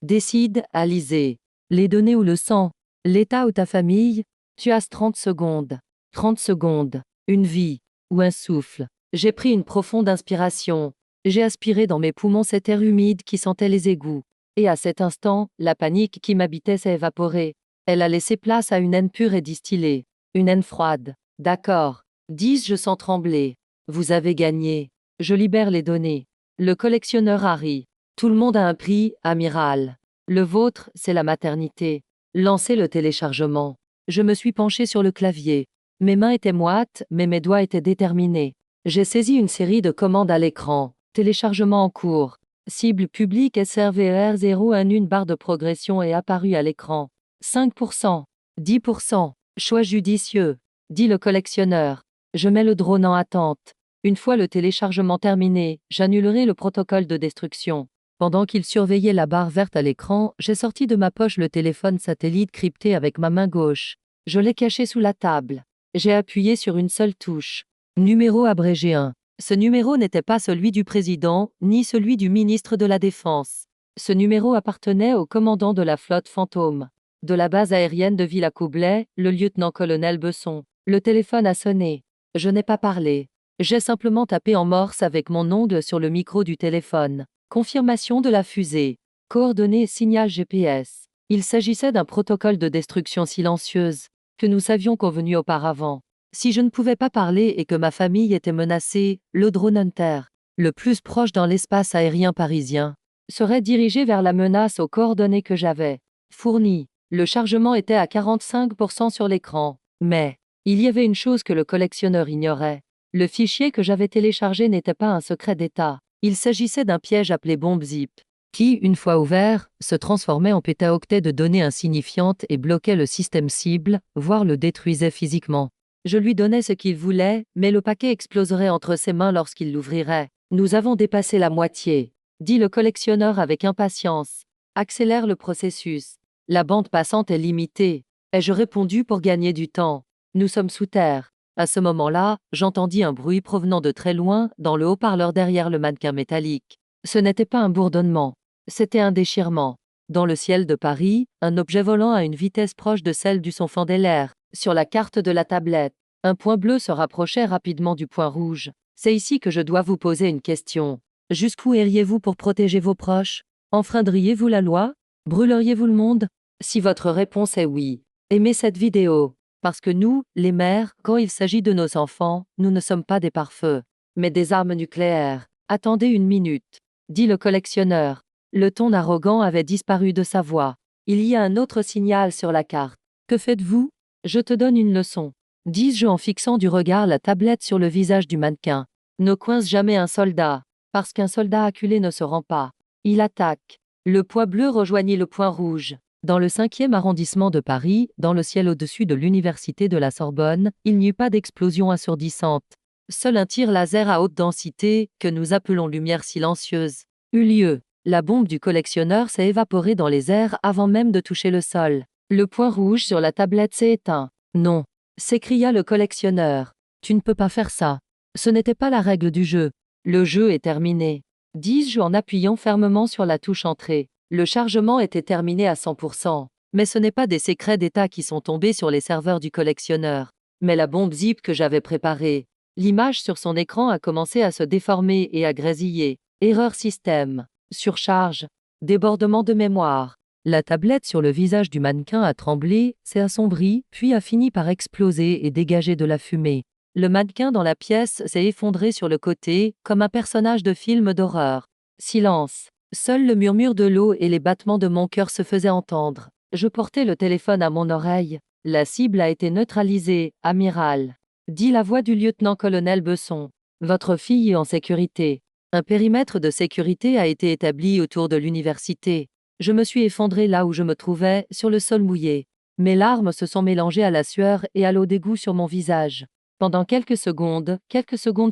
Speaker 1: Décide, Alizé. Les données ou le sang? L'État ou ta famille? Tu as 30 secondes. 30 secondes. Une vie. ou un souffle. J'ai pris une profonde inspiration. J'ai aspiré dans mes poumons cet air humide qui sentait les égouts. Et à cet instant, la panique qui m'habitait s'est évaporée. Elle a laissé place à une haine pure et distillée. Une haine froide. D'accord, dis-je sans trembler. Vous avez gagné. Je libère les données. Le collectionneur Harry. Tout le monde a un prix, amiral. Le vôtre, c'est la maternité. Lancez le téléchargement. Je me suis penché sur le clavier. Mes mains étaient moites, mais mes doigts étaient déterminés. J'ai saisi une série de commandes à l'écran. Téléchargement en cours. Cible publique SRVR01, une barre de progression est apparue à l'écran. 5%. 10%. Choix judicieux. Dit le collectionneur. Je mets le drone en attente. Une fois le téléchargement terminé, j'annulerai le protocole de destruction. Pendant qu'il surveillait la barre verte à l'écran, j'ai sorti de ma poche le téléphone satellite crypté avec ma main gauche. Je l'ai caché sous la table. J'ai appuyé sur une seule touche. Numéro abrégé 1. Ce numéro n'était pas celui du président, ni celui du ministre de la Défense. Ce numéro appartenait au commandant de la flotte Fantôme. De la base aérienne de Villacoublay, le lieutenant-colonel Besson. Le téléphone a sonné. Je n'ai pas parlé. J'ai simplement tapé en morse avec mon ongle sur le micro du téléphone. Confirmation de la fusée. Coordonnées signal GPS. Il s'agissait d'un protocole de destruction silencieuse, que nous savions convenu auparavant. Si je ne pouvais pas parler et que ma famille était menacée, le drone Hunter, le plus proche dans l'espace aérien parisien, serait dirigé vers la menace aux coordonnées que j'avais fournies. Le chargement était à 45% sur l'écran. Mais, il y avait une chose que le collectionneur ignorait. Le fichier que j'avais téléchargé n'était pas un secret d'État. Il s'agissait d'un piège appelé bombe zip, qui, une fois ouvert, se transformait en pétaoctets de données insignifiantes et bloquait le système cible, voire le détruisait physiquement. Je lui donnais ce qu'il voulait, mais le paquet exploserait entre ses mains lorsqu'il l'ouvrirait. Nous avons dépassé la moitié, dit le collectionneur avec impatience. Accélère le processus. La bande passante est limitée, ai-je répondu pour gagner du temps. Nous sommes sous terre. À ce moment-là, j'entendis un bruit provenant de très loin, dans le haut-parleur derrière le mannequin métallique. Ce n'était pas un bourdonnement, c'était un déchirement. Dans le ciel de Paris, un objet volant à une vitesse proche de celle du son fendait l'air. Sur la carte de la tablette, un point bleu se rapprochait rapidement du point rouge. C'est ici que je dois vous poser une question. Jusqu'où iriez-vous pour protéger vos proches? Enfreindriez-vous la loi? Brûleriez-vous le monde? Si votre réponse est oui, aimez cette vidéo. Parce que nous, les mères, quand il s'agit de nos enfants, nous ne sommes pas des pare-feux, mais des armes nucléaires. Attendez une minute, dit le collectionneur. Le ton arrogant avait disparu de sa voix. Il y a un autre signal sur la carte. Que faites-vous? Je te donne une leçon, dis-je en fixant du regard la tablette sur le visage du mannequin. Ne coince jamais un soldat, parce qu'un soldat acculé ne se rend pas. Il attaque. Le point bleu rejoignit le point rouge. Dans le 5e arrondissement de Paris, dans le ciel au-dessus de l'université de la Sorbonne, il n'y eut pas d'explosion assourdissante. Seul un tir laser à haute densité, que nous appelons lumière silencieuse, eut lieu. La bombe du collectionneur s'est évaporée dans les airs avant même de toucher le sol. Le point rouge sur la tablette s'est éteint. Non, s'écria le collectionneur. Tu ne peux pas faire ça. Ce n'était pas la règle du jeu. Le jeu est terminé, dis-je en appuyant fermement sur la touche entrée. Le chargement était terminé à 100%, mais ce n'est pas des secrets d'État qui sont tombés sur les serveurs du collectionneur, mais la bombe zip que j'avais préparée. L'image sur son écran a commencé à se déformer et à grésiller. Erreur système, surcharge, débordement de mémoire. La tablette sur le visage du mannequin a tremblé, s'est assombrie, puis a fini par exploser et dégager de la fumée. Le mannequin dans la pièce s'est effondré sur le côté, comme un personnage de film d'horreur. Silence. Seul le murmure de l'eau et les battements de mon cœur se faisaient entendre. Je portais le téléphone à mon oreille. La cible a été neutralisée, amiral, dit la voix du lieutenant-colonel Besson. Votre fille est en sécurité. Un périmètre de sécurité a été établi autour de l'université. Je me suis effondré là où je me trouvais, sur le sol mouillé. Mes larmes se sont mélangées à la sueur et à l'eau d'égout sur mon visage. Pendant quelques secondes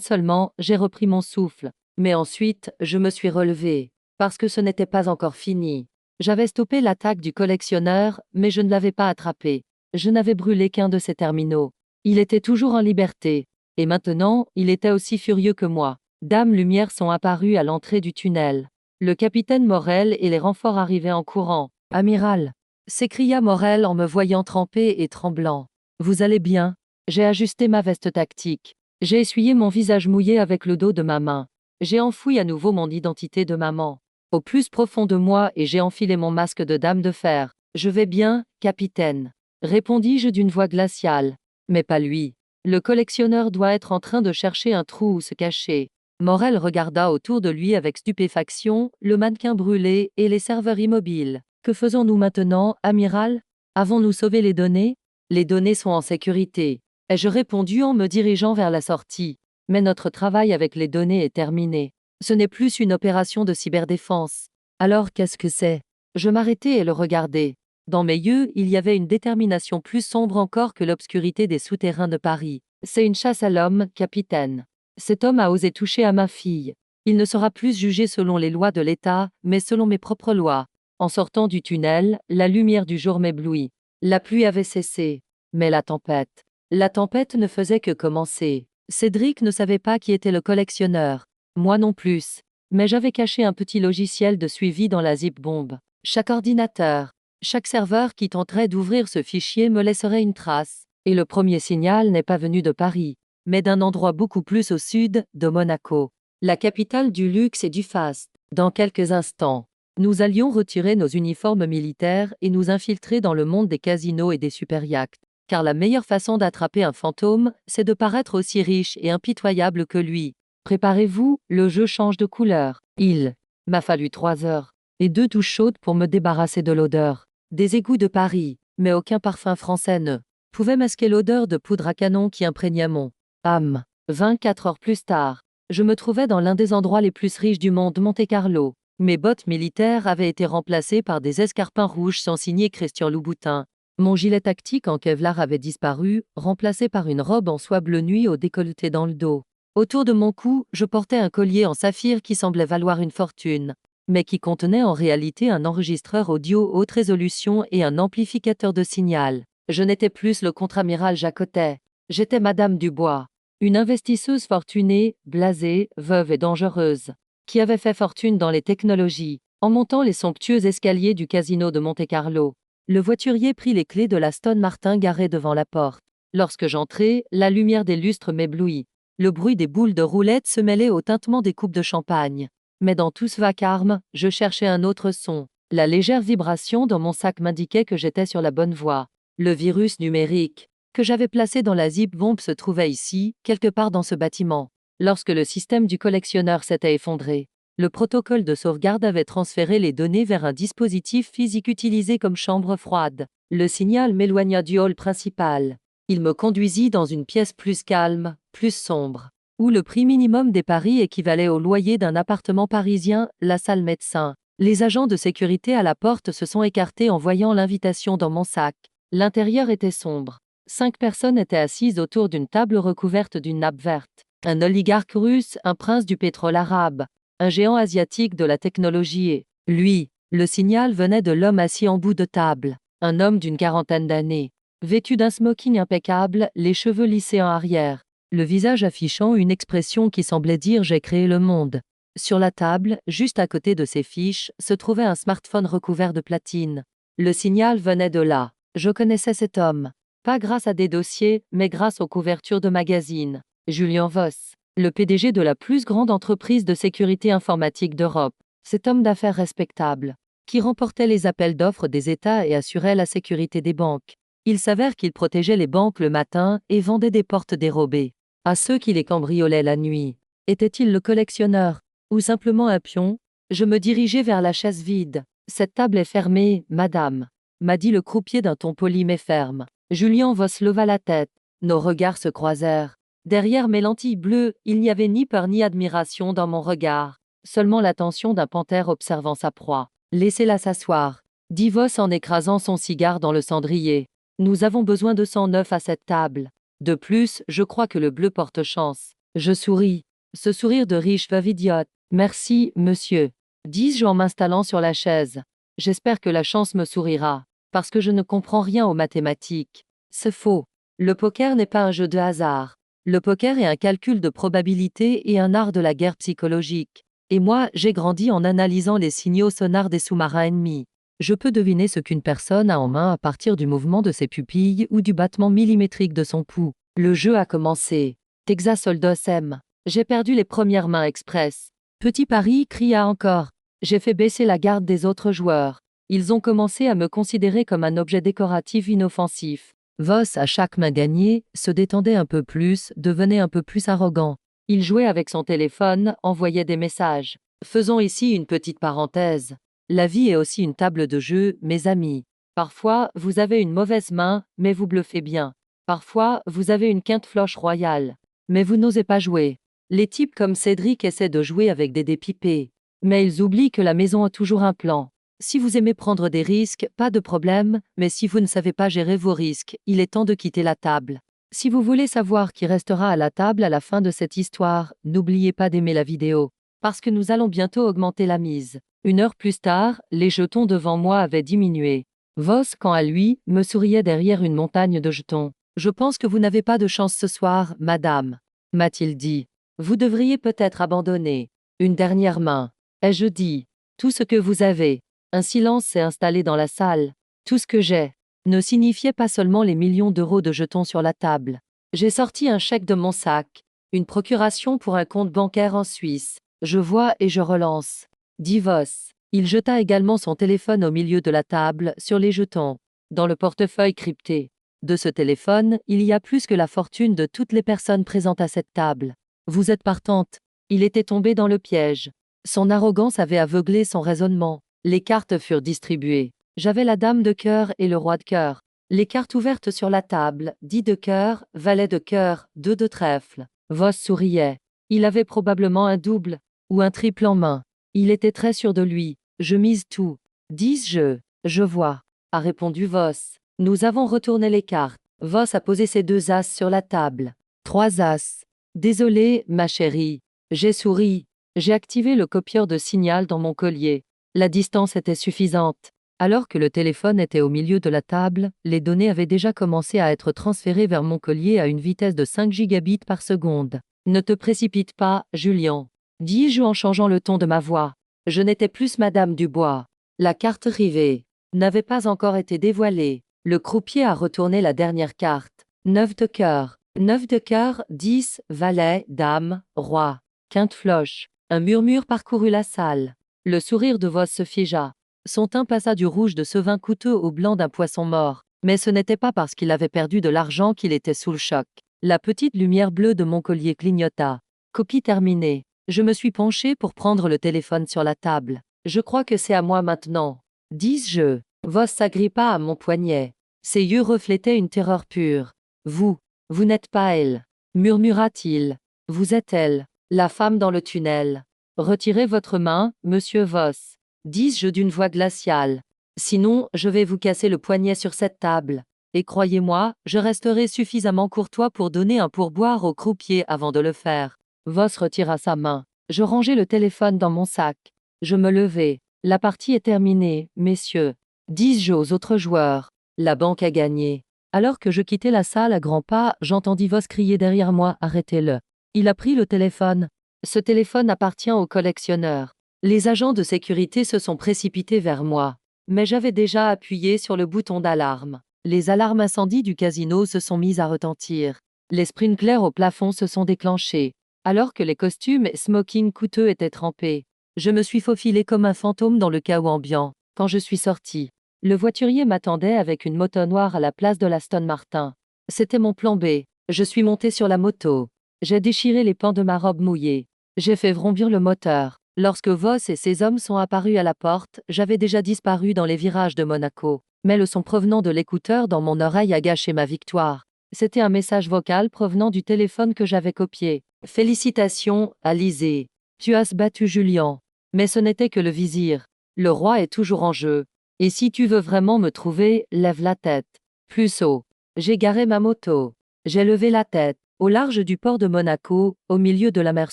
Speaker 1: seulement, j'ai repris mon souffle. Mais ensuite, je me suis relevé. Parce que ce n'était pas encore fini. J'avais stoppé l'attaque du collectionneur, mais je ne l'avais pas attrapé. Je n'avais brûlé qu'un de ses terminaux. Il était toujours en liberté. Et maintenant, il était aussi furieux que moi. Dames lumières sont apparues à l'entrée du tunnel. Le capitaine Morel et les renforts arrivaient en courant. Amiral, s'écria Morel en me voyant trempé et tremblant. Vous allez bien? J'ai ajusté ma veste tactique. J'ai essuyé mon visage mouillé avec le dos de ma main. J'ai enfoui à nouveau mon identité de maman au plus profond de moi et j'ai enfilé mon masque de dame de fer. Je vais bien, capitaine, répondis-je d'une voix glaciale. Mais pas lui. Le collectionneur doit être en train de chercher un trou où se cacher. Morel regarda autour de lui avec stupéfaction, le mannequin brûlé et les serveurs immobiles. Que faisons-nous maintenant, amiral? Avons-nous sauvé les données? Les données sont en sécurité, ai-je répondu en me dirigeant vers la sortie. Mais notre travail avec les données est terminé. Ce n'est plus une opération de cyberdéfense. Alors qu'est-ce que c'est? Je m'arrêtai et le regardai. Dans mes yeux, il y avait une détermination plus sombre encore que l'obscurité des souterrains de Paris. C'est une chasse à l'homme, capitaine. Cet homme a osé toucher à ma fille. Il ne sera plus jugé selon les lois de l'État, mais selon mes propres lois. En sortant du tunnel, la lumière du jour m'éblouit. La pluie avait cessé. Mais la tempête. La tempête ne faisait que commencer. Cédric ne savait pas qui était le collectionneur. Moi non plus. Mais j'avais caché un petit logiciel de suivi dans la zip bombe. Chaque ordinateur, chaque serveur qui tenterait d'ouvrir ce fichier me laisserait une trace. Et le premier signal n'est pas venu de Paris, mais d'un endroit beaucoup plus au sud, de Monaco, la capitale du luxe et du faste. Dans quelques instants, nous allions retirer nos uniformes militaires et nous infiltrer dans le monde des casinos et des superyachts. Car la meilleure façon d'attraper un fantôme, c'est de paraître aussi riche et impitoyable que lui. Préparez-vous, le jeu change de couleur. Il m'a fallu 3 heures et 2 douches chaudes pour me débarrasser de l'odeur des égouts de Paris, mais aucun parfum français ne pouvait masquer l'odeur de poudre à canon qui imprégnait mon âme. 24 heures plus tard, je me trouvais dans l'un des endroits les plus riches du monde, Monte-Carlo. Mes bottes militaires avaient été remplacées par des escarpins rouges sans signer Christian Louboutin. Mon gilet tactique en Kevlar avait disparu, remplacé par une robe en soie bleu nuit au décolleté dans le dos. Autour de mon cou, je portais un collier en saphir qui semblait valoir une fortune, mais qui contenait en réalité un enregistreur audio haute résolution et un amplificateur de signal. Je n'étais plus le contre-amiral Jacotet, j'étais Madame Dubois, une investisseuse fortunée, blasée, veuve et dangereuse, qui avait fait fortune dans les technologies. En montant les somptueux escaliers du casino de Monte-Carlo, le voiturier prit les clés de l'Aston Martin garée devant la porte. Lorsque j'entrai, la lumière des lustres m'éblouit. Le bruit des boules de roulette se mêlait au tintement des coupes de champagne. Mais dans tout ce vacarme, je cherchais un autre son. La légère vibration dans mon sac m'indiquait que j'étais sur la bonne voie. Le virus numérique que j'avais placé dans la zip bombe se trouvait ici, quelque part dans ce bâtiment. Lorsque le système du collectionneur s'était effondré, le protocole de sauvegarde avait transféré les données vers un dispositif physique utilisé comme chambre froide. Le signal m'éloigna du hall principal. Il me conduisit dans une pièce plus calme, plus sombre, où le prix minimum des paris équivalait au loyer d'un appartement parisien, la salle médecin. Les agents de sécurité à la porte se sont écartés en voyant l'invitation dans mon sac. L'intérieur était sombre. 5 personnes étaient assises autour d'une table recouverte d'une nappe verte. Un oligarque russe, un prince du pétrole arabe, un géant asiatique de la technologie et, lui, le signal venait de l'homme assis en bout de table, un homme d'une quarantaine d'années, vêtu d'un smoking impeccable, les cheveux lissés en arrière, le visage affichant une expression qui semblait dire « J'ai créé le monde ». Sur la table, juste à côté de ses fiches, se trouvait un smartphone recouvert de platine. Le signal venait de là. Je connaissais cet homme. Pas grâce à des dossiers, mais grâce aux couvertures de magazines. Julien Voss, le PDG de la plus grande entreprise de sécurité informatique d'Europe. Cet homme d'affaires respectable, qui remportait les appels d'offres des États et assurait la sécurité des banques. Il s'avère qu'il protégeait les banques le matin et vendait des portes dérobées à ceux qui les cambriolaient la nuit. Était-il le collectionneur ou simplement un pion? Je me dirigeai vers la chaise vide. Cette table est fermée, madame, m'a dit le croupier d'un ton poli mais ferme. Julien Voss leva la tête. Nos regards se croisèrent. Derrière mes lentilles bleues, il n'y avait ni peur ni admiration dans mon regard, seulement l'attention d'un panthère observant sa proie. Laissez-la s'asseoir, dit Voss en écrasant son cigare dans le cendrier. Nous avons besoin de sang neuf à cette table. De plus, je crois que le bleu porte chance. Je souris. Ce sourire de riche veuve idiote. Merci, monsieur, dis-je en m'installant sur la chaise. J'espère que la chance me sourira, parce que je ne comprends rien aux mathématiques. C'est faux. Le poker n'est pas un jeu de hasard. Le poker est un calcul de probabilité et un art de la guerre psychologique. Et moi, j'ai grandi en analysant les signaux sonars des sous-marins ennemis. Je peux deviner ce qu'une personne a en main à partir du mouvement de ses pupilles ou du battement millimétrique de son pouls. Le jeu a commencé. Texas Hold'em M. J'ai perdu les premières mains express. Petit Paris cria encore. J'ai fait baisser la garde des autres joueurs. Ils ont commencé à me considérer comme un objet décoratif inoffensif. Voss, à chaque main gagnée, se détendait un peu plus, devenait un peu plus arrogant. Il jouait avec son téléphone, envoyait des messages. Faisons ici une petite parenthèse. La vie est aussi une table de jeu, mes amis. Parfois, vous avez une mauvaise main, mais vous bluffez bien. Parfois, vous avez une quinte floche royale, mais vous n'osez pas jouer. Les types comme Cédric essaient de jouer avec des dés pipés, mais ils oublient que la maison a toujours un plan. Si vous aimez prendre des risques, pas de problème, mais si vous ne savez pas gérer vos risques, il est temps de quitter la table. Si vous voulez savoir qui restera à la table à la fin de cette histoire, n'oubliez pas d'aimer la vidéo, parce que nous allons bientôt augmenter la mise. 1 heure plus tard, les jetons devant moi avaient diminué. Voss, quant à lui, me souriait derrière une montagne de jetons. « Je pense que vous n'avez pas de chance ce soir, madame, » m'a-t-il dit. « Vous devriez peut-être abandonner. Une dernière main. » Ai-je dit. Tout ce que vous avez. Un silence s'est installé dans la salle. Tout ce que j'ai ne signifiait pas seulement les millions d'euros de jetons sur la table. J'ai sorti un chèque de mon sac, une procuration pour un compte bancaire en Suisse. Je vois et je relance. Dit Voss. Il jeta également son téléphone au milieu de la table, sur les jetons, dans le portefeuille crypté. De ce téléphone, il y a plus que la fortune de toutes les personnes présentes à cette table. Vous êtes partante. Il était tombé dans le piège. Son arrogance avait aveuglé son raisonnement. Les cartes furent distribuées. J'avais la dame de cœur et le roi de cœur. Les cartes ouvertes sur la table, 10 de cœur, valet de cœur, 2 de trèfle. Voss souriait. Il avait probablement un double, ou un triple en main. Il était très sûr de lui. Je mise tout. 10 jeux. Je vois, a répondu Voss. Nous avons retourné les cartes. Voss a posé ses 2 as sur la table. 3 as. Désolé, ma chérie. J'ai souri. J'ai activé le copieur de signal dans mon collier. La distance était suffisante. Alors que le téléphone était au milieu de la table, les données avaient déjà commencé à être transférées vers mon collier à une vitesse de 5 gigabits par seconde. Ne te précipite pas, Julien, dis-je en changeant le ton de ma voix. Je n'étais plus Madame Dubois. La carte rivée n'avait pas encore été dévoilée. Le croupier a retourné la dernière carte. 9 de cœur. 9 de cœur, 10, valet, dame, roi. Quinte floche. Un murmure parcourut la salle. Le sourire de Voss se figea. Son teint passa du rouge de ce vin coûteux au blanc d'un poisson mort. Mais ce n'était pas parce qu'il avait perdu de l'argent qu'il était sous le choc. La petite lumière bleue de mon collier clignota. Copie terminée. Je me suis penché pour prendre le téléphone sur la table. Je crois que c'est à moi maintenant. Dis-je. Voss s'agrippa à mon poignet. Ses yeux reflétaient une terreur pure. Vous n'êtes pas elle, murmura-t-il. Vous êtes elle, la femme dans le tunnel. Retirez votre main, monsieur Voss, dis-je d'une voix glaciale. Sinon, je vais vous casser le poignet sur cette table. Et croyez-moi, je resterai suffisamment courtois pour donner un pourboire au croupier avant de le faire. Voss retira sa main. Je rangeai le téléphone dans mon sac. Je me levai. La partie est terminée, messieurs. Dis-je aux autres joueurs. La banque a gagné. Alors que je quittais la salle à grands pas, j'entendis Voss crier derrière moi « Arrêtez-le ». Il a pris le téléphone. Ce téléphone appartient au collectionneur. Les agents de sécurité se sont précipités vers moi. Mais j'avais déjà appuyé sur le bouton d'alarme. Les alarmes incendie du casino se sont mises à retentir. Les sprinklers au plafond se sont déclenchés. Alors que les costumes et smoking coûteux étaient trempés, je me suis faufilé comme un fantôme dans le chaos ambiant. Quand je suis sorti, le voiturier m'attendait avec une moto noire à la place de l'Aston Martin. C'était mon plan B. Je suis monté sur la moto. J'ai déchiré les pans de ma robe mouillée. J'ai fait vrombir le moteur. Lorsque Voss et ses hommes sont apparus à la porte, j'avais déjà disparu dans les virages de Monaco. Mais le son provenant de l'écouteur dans mon oreille a gâché ma victoire. C'était un message vocal provenant du téléphone que j'avais copié. Félicitations, Alizé. Tu as battu Julien. Mais ce n'était que le vizir. Le roi est toujours en jeu. Et si tu veux vraiment me trouver, lève la tête. Plus haut. J'ai garé ma moto. J'ai levé la tête. Au large du port de Monaco, au milieu de la mer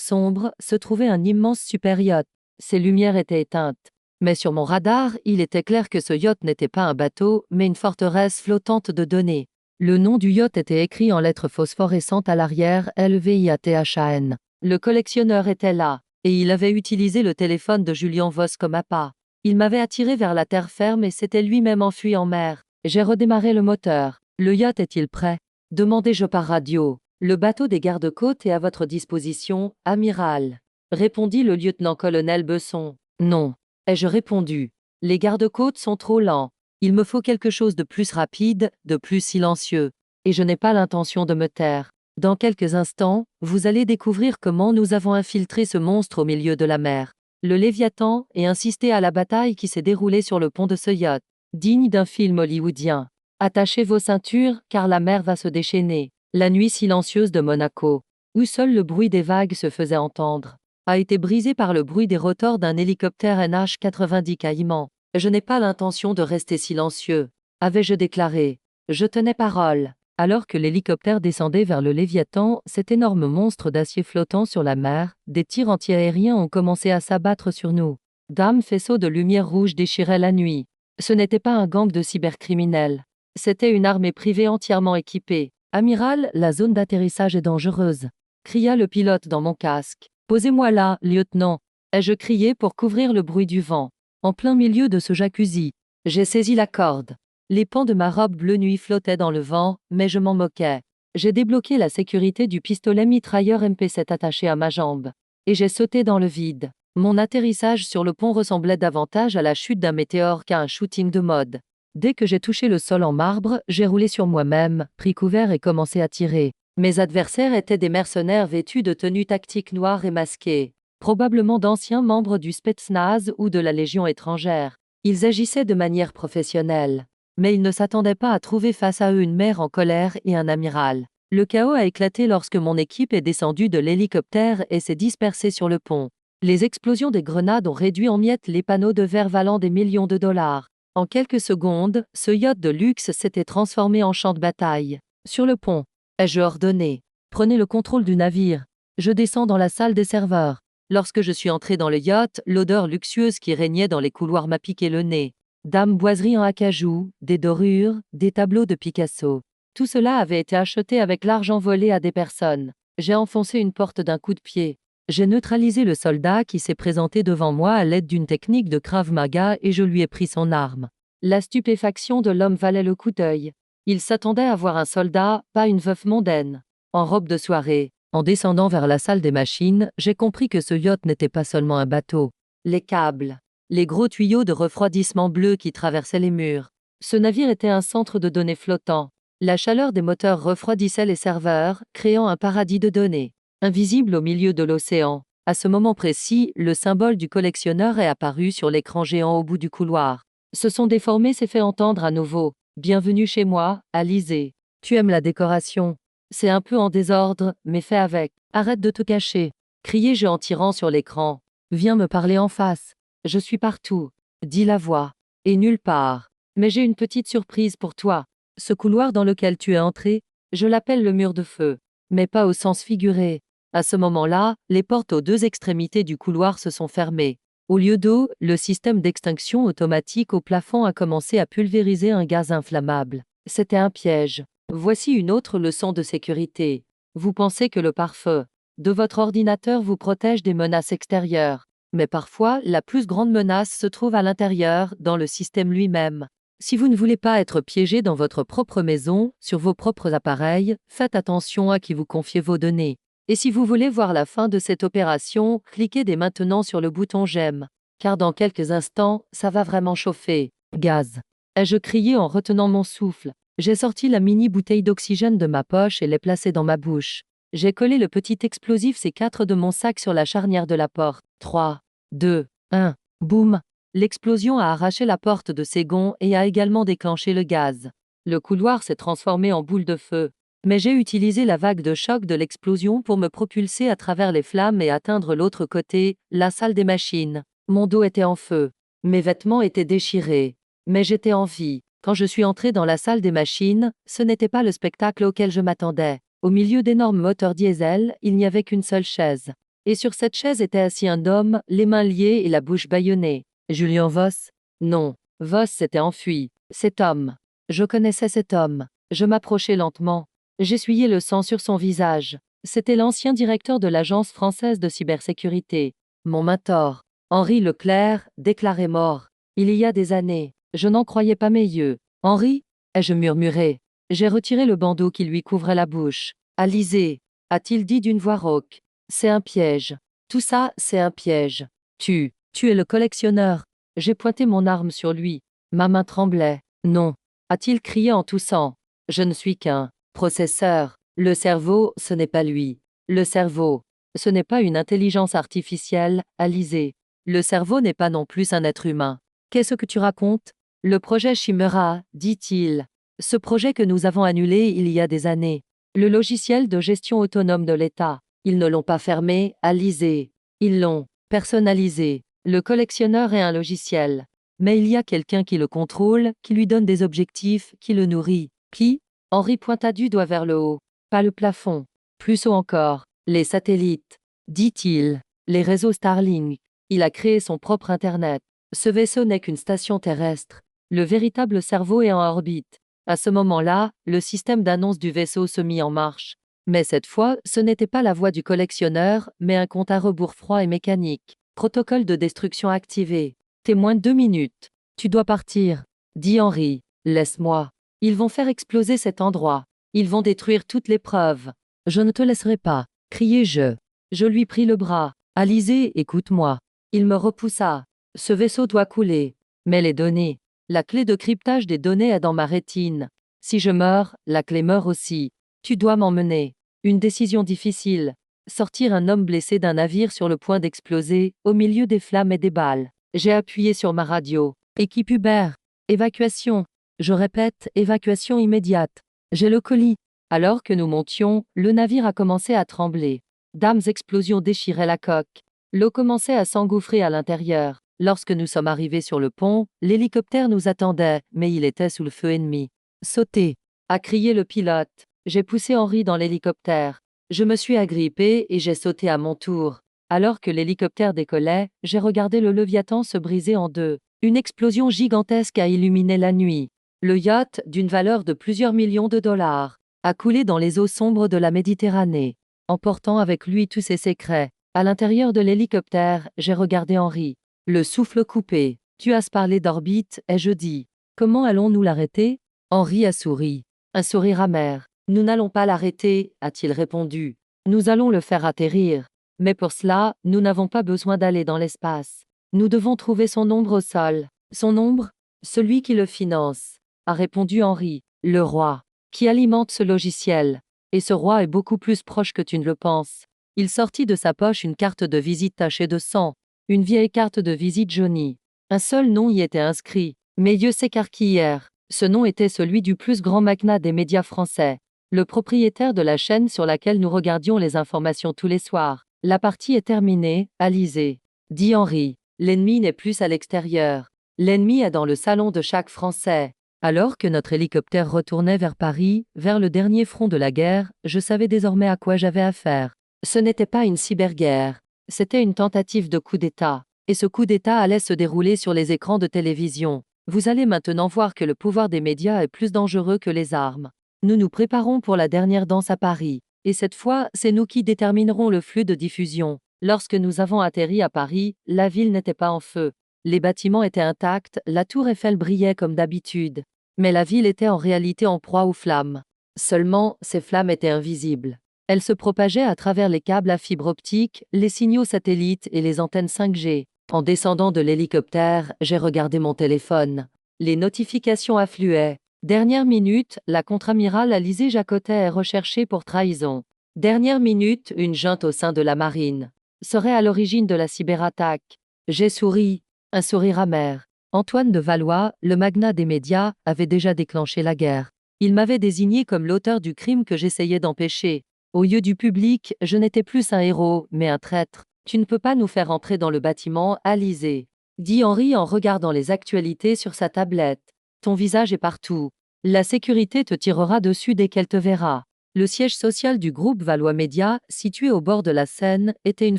Speaker 1: sombre, se trouvait un immense super yacht. Ses lumières étaient éteintes. Mais sur mon radar, il était clair que ce yacht n'était pas un bateau, mais une forteresse flottante de données. Le nom du yacht était écrit en lettres phosphorescentes à l'arrière, LVIATHAN. Le collectionneur était là, et il avait utilisé le téléphone de Julien Voss comme appât. Il m'avait attiré vers la terre ferme et s'était lui-même enfui en mer. J'ai redémarré le moteur. Le yacht est-il prêt? Demandai-je par radio. Le bateau des gardes-côtes est à votre disposition, amiral, répondit le lieutenant-colonel Besson. Non, ai-je répondu. Les gardes-côtes sont trop lents. Il me faut quelque chose de plus rapide, de plus silencieux. Et je n'ai pas l'intention de me taire. Dans quelques instants, vous allez découvrir comment nous avons infiltré ce monstre au milieu de la mer, le Léviathan, et insisté à la bataille qui s'est déroulée sur le pont de ce yacht, digne d'un film hollywoodien. Attachez vos ceintures, car la mer va se déchaîner. La nuit silencieuse de Monaco, où seul le bruit des vagues se faisait entendre, a été brisée par le bruit des rotors d'un hélicoptère NH-90 Caïman. Je n'ai pas l'intention de rester silencieux, avais-je déclaré. Je tenais parole. Alors que l'hélicoptère descendait vers le Léviathan, cet énorme monstre d'acier flottant sur la mer, des tirs antiaériens ont commencé à s'abattre sur nous. D'un faisceau de lumière rouge déchirait la nuit. Ce n'était pas un gang de cybercriminels. C'était une armée privée entièrement équipée. Amiral, la zone d'atterrissage est dangereuse, cria le pilote dans mon casque. Posez-moi là, lieutenant, ai-je crié pour couvrir le bruit du vent. En plein milieu de ce jacuzzi, j'ai saisi la corde. Les pans de ma robe bleu nuit flottaient dans le vent, mais je m'en moquais. J'ai débloqué la sécurité du pistolet mitrailleur MP7 attaché à ma jambe. Et j'ai sauté dans le vide. Mon atterrissage sur le pont ressemblait davantage à la chute d'un météore qu'à un shooting de mode. Dès que j'ai touché le sol en marbre, j'ai roulé sur moi-même, pris couvert et commencé à tirer. Mes adversaires étaient des mercenaires vêtus de tenues tactiques noires et masquées, probablement d'anciens membres du Spetsnaz ou de la Légion étrangère. Ils agissaient de manière professionnelle. Mais ils ne s'attendaient pas à trouver face à eux une mer en colère et un amiral. Le chaos a éclaté lorsque mon équipe est descendue de l'hélicoptère et s'est dispersée sur le pont. Les explosions des grenades ont réduit en miettes les panneaux de verre valant des millions de dollars. En quelques secondes, ce yacht de luxe s'était transformé en champ de bataille. Sur le pont, ai-je ordonné. Prenez le contrôle du navire. Je descends dans la salle des serveurs. Lorsque je suis entré dans le yacht, l'odeur luxueuse qui régnait dans les couloirs m'a piqué le nez. Dames boiseries en acajou, des dorures, des tableaux de Picasso. Tout cela avait été acheté avec l'argent volé à des personnes. J'ai enfoncé une porte d'un coup de pied. J'ai neutralisé le soldat qui s'est présenté devant moi à l'aide d'une technique de Krav Maga et je lui ai pris son arme. La stupéfaction de l'homme valait le coup d'œil. Il s'attendait à voir un soldat, pas une veuve mondaine. En robe de soirée, en descendant vers la salle des machines, j'ai compris que ce yacht n'était pas seulement un bateau. Les câbles. Les gros tuyaux de refroidissement bleu qui traversaient les murs. Ce navire était un centre de données flottant. La chaleur des moteurs refroidissait les serveurs, créant un paradis de données. Invisible au milieu de l'océan. À ce moment précis, le symbole du collectionneur est apparu sur l'écran géant au bout du couloir. Ce son déformé s'est fait entendre à nouveau. Bienvenue chez moi, Alizé. Tu aimes la décoration. C'est un peu en désordre, mais fais avec. Arrête de te cacher. Criai-je en tirant sur l'écran. Viens me parler en face. Je suis partout, dit la voix, et nulle part. Mais j'ai une petite surprise pour toi. Ce couloir dans lequel tu es entré, je l'appelle le mur de feu, mais pas au sens figuré. À ce moment-là, les portes aux deux extrémités du couloir se sont fermées. Au lieu d'eau, le système d'extinction automatique au plafond a commencé à pulvériser un gaz inflammable. C'était un piège. Voici une autre leçon de sécurité. Vous pensez que le pare-feu de votre ordinateur vous protège des menaces extérieures. Mais parfois, la plus grande menace se trouve à l'intérieur, dans le système lui-même. Si vous ne voulez pas être piégé dans votre propre maison, sur vos propres appareils, faites attention à qui vous confiez vos données. Et si vous voulez voir la fin de cette opération, cliquez dès maintenant sur le bouton j'aime. Car dans quelques instants, ça va vraiment chauffer. Gaz. Ai-je crié en retenant mon souffle. J'ai sorti la mini bouteille d'oxygène de ma poche et l'ai placée dans ma bouche. J'ai collé le petit explosif C4 de mon sac sur la charnière de la porte. 3, 2, 1. Boum. L'explosion a arraché la porte de ses gonds et a également déclenché le gaz. Le couloir s'est transformé en boule de feu. Mais j'ai utilisé la vague de choc de l'explosion pour me propulser à travers les flammes et atteindre l'autre côté, la salle des machines. Mon dos était en feu. Mes vêtements étaient déchirés. Mais j'étais en vie. Quand je suis entré dans la salle des machines, ce n'était pas le spectacle auquel je m'attendais. Au milieu d'énormes moteurs diesel, il n'y avait qu'une seule chaise. Et sur cette chaise était assis un homme, les mains liées et la bouche bâillonnée. Julien Voss? Non. Voss s'était enfui. Cet homme. Je connaissais cet homme. Je m'approchai lentement. J'essuyai le sang sur son visage. C'était l'ancien directeur de l'Agence française de cybersécurité. Mon mentor. Henri Leclerc, déclaré mort. Il y a des années. Je n'en croyais pas mes yeux. Henri? Ai-je murmuré. J'ai retiré le bandeau qui lui couvrait la bouche. Alizé, a-t-il dit d'une voix rauque. C'est un piège. Tout ça, c'est un piège. Tu es le collectionneur. J'ai pointé mon arme sur lui. Ma main tremblait. Non, a-t-il crié en toussant. Je ne suis qu'un processeur. Le cerveau, ce n'est pas lui. Le cerveau, ce n'est pas une intelligence artificielle, Alizé. Le cerveau n'est pas non plus un être humain. Qu'est-ce que tu racontes? Le projet Chimera, dit-il. Ce projet que nous avons annulé il y a des années. Le logiciel de gestion autonome de l'État. Ils ne l'ont pas fermé, Alizé. Ils l'ont personnalisé. Le collectionneur est un logiciel. Mais il y a quelqu'un qui le contrôle, qui lui donne des objectifs, qui le nourrit. Qui? Henri pointa du doigt vers le haut. Pas le plafond. Plus haut encore. Les satellites. Dit-il. Les réseaux Starlink. Il a créé son propre Internet. Ce vaisseau n'est qu'une station terrestre. Le véritable cerveau est en orbite. À ce moment-là, le système d'annonce du vaisseau se mit en marche. Mais cette fois, ce n'était pas la voix du collectionneur, mais un compte à rebours froid et mécanique. Protocole de destruction activé. Témoin 2 minutes. Tu dois partir, dit Henri. Laisse-moi. Ils vont faire exploser cet endroit. Ils vont détruire toutes les preuves. Je ne te laisserai pas, criai-je. Je lui pris le bras. Alizé, écoute-moi. Il me repoussa. Ce vaisseau doit couler. Mais les données. La clé de cryptage des données est dans ma rétine. Si je meurs, la clé meurt aussi. Tu dois m'emmener. Une décision difficile. Sortir un homme blessé d'un navire sur le point d'exploser, au milieu des flammes et des balles. J'ai appuyé sur ma radio. Équipe Uber. Évacuation. Je répète, évacuation immédiate. J'ai le colis. Alors que nous montions, le navire a commencé à trembler. D'âmes explosions déchiraient la coque. L'eau commençait à s'engouffrer à l'intérieur. Lorsque nous sommes arrivés sur le pont, l'hélicoptère nous attendait, mais il était sous le feu ennemi. Sautez, a crié le pilote. J'ai poussé Henri dans l'hélicoptère. Je me suis agrippé et j'ai sauté à mon tour. Alors que l'hélicoptère décollait, j'ai regardé le Léviathan se briser en deux. Une explosion gigantesque a illuminé la nuit. Le yacht, d'une valeur de plusieurs millions de dollars, a coulé dans les eaux sombres de la Méditerranée, emportant avec lui tous ses secrets. À l'intérieur de l'hélicoptère, j'ai regardé Henri. Le souffle coupé. Tu as parlé d'orbite, ai-je dit. Comment allons-nous l'arrêter? Henri a souri. Un sourire amer. Nous n'allons pas l'arrêter, a-t-il répondu. Nous allons le faire atterrir. Mais pour cela, nous n'avons pas besoin d'aller dans l'espace. Nous devons trouver son ombre au sol. Son ombre? Celui qui le finance, a répondu Henri. Le roi, qui alimente ce logiciel. Et ce roi est beaucoup plus proche que tu ne le penses. Il sortit de sa poche une carte de visite tachée de sang. Une vieille carte de visite jaunie. Un seul nom y était inscrit. Mes yeux s'écarquillèrent. Ce nom était celui du plus grand magnat des médias français. Le propriétaire de la chaîne sur laquelle nous regardions les informations tous les soirs. La partie est terminée, Alizé, dit Henri. L'ennemi n'est plus à l'extérieur. L'ennemi est dans le salon de chaque Français. Alors que notre hélicoptère retournait vers Paris, vers le dernier front de la guerre, je savais désormais à quoi j'avais affaire. Ce n'était pas une cyberguerre. C'était une tentative de coup d'État. Et ce coup d'État allait se dérouler sur les écrans de télévision. Vous allez maintenant voir que le pouvoir des médias est plus dangereux que les armes. Nous nous préparons pour la dernière danse à Paris. Et cette fois, c'est nous qui déterminerons le flux de diffusion. Lorsque nous avons atterri à Paris, la ville n'était pas en feu. Les bâtiments étaient intacts, la tour Eiffel brillait comme d'habitude. Mais la ville était en réalité en proie aux flammes. Seulement, ces flammes étaient invisibles. Elles se propageaient à travers les câbles à fibre optique, les signaux satellites et les antennes 5G. En descendant de l'hélicoptère, j'ai regardé mon téléphone. Les notifications affluaient. Dernière minute, la contre-amiral Alizé Jacotet est recherchée pour trahison. Dernière minute, une junte au sein de la marine serait à l'origine de la cyberattaque. J'ai souri, un sourire amer. Antoine de Valois, le magnat des médias, avait déjà déclenché la guerre. Il m'avait désigné comme l'auteur du crime que j'essayais d'empêcher. Aux yeux du public, je n'étais plus un héros, mais un traître. Tu ne peux pas nous faire entrer dans le bâtiment, Alizé, dit Henri en regardant les actualités sur sa tablette. Ton visage est partout. La sécurité te tirera dessus dès qu'elle te verra. Le siège social du groupe Valois Média, situé au bord de la Seine, était une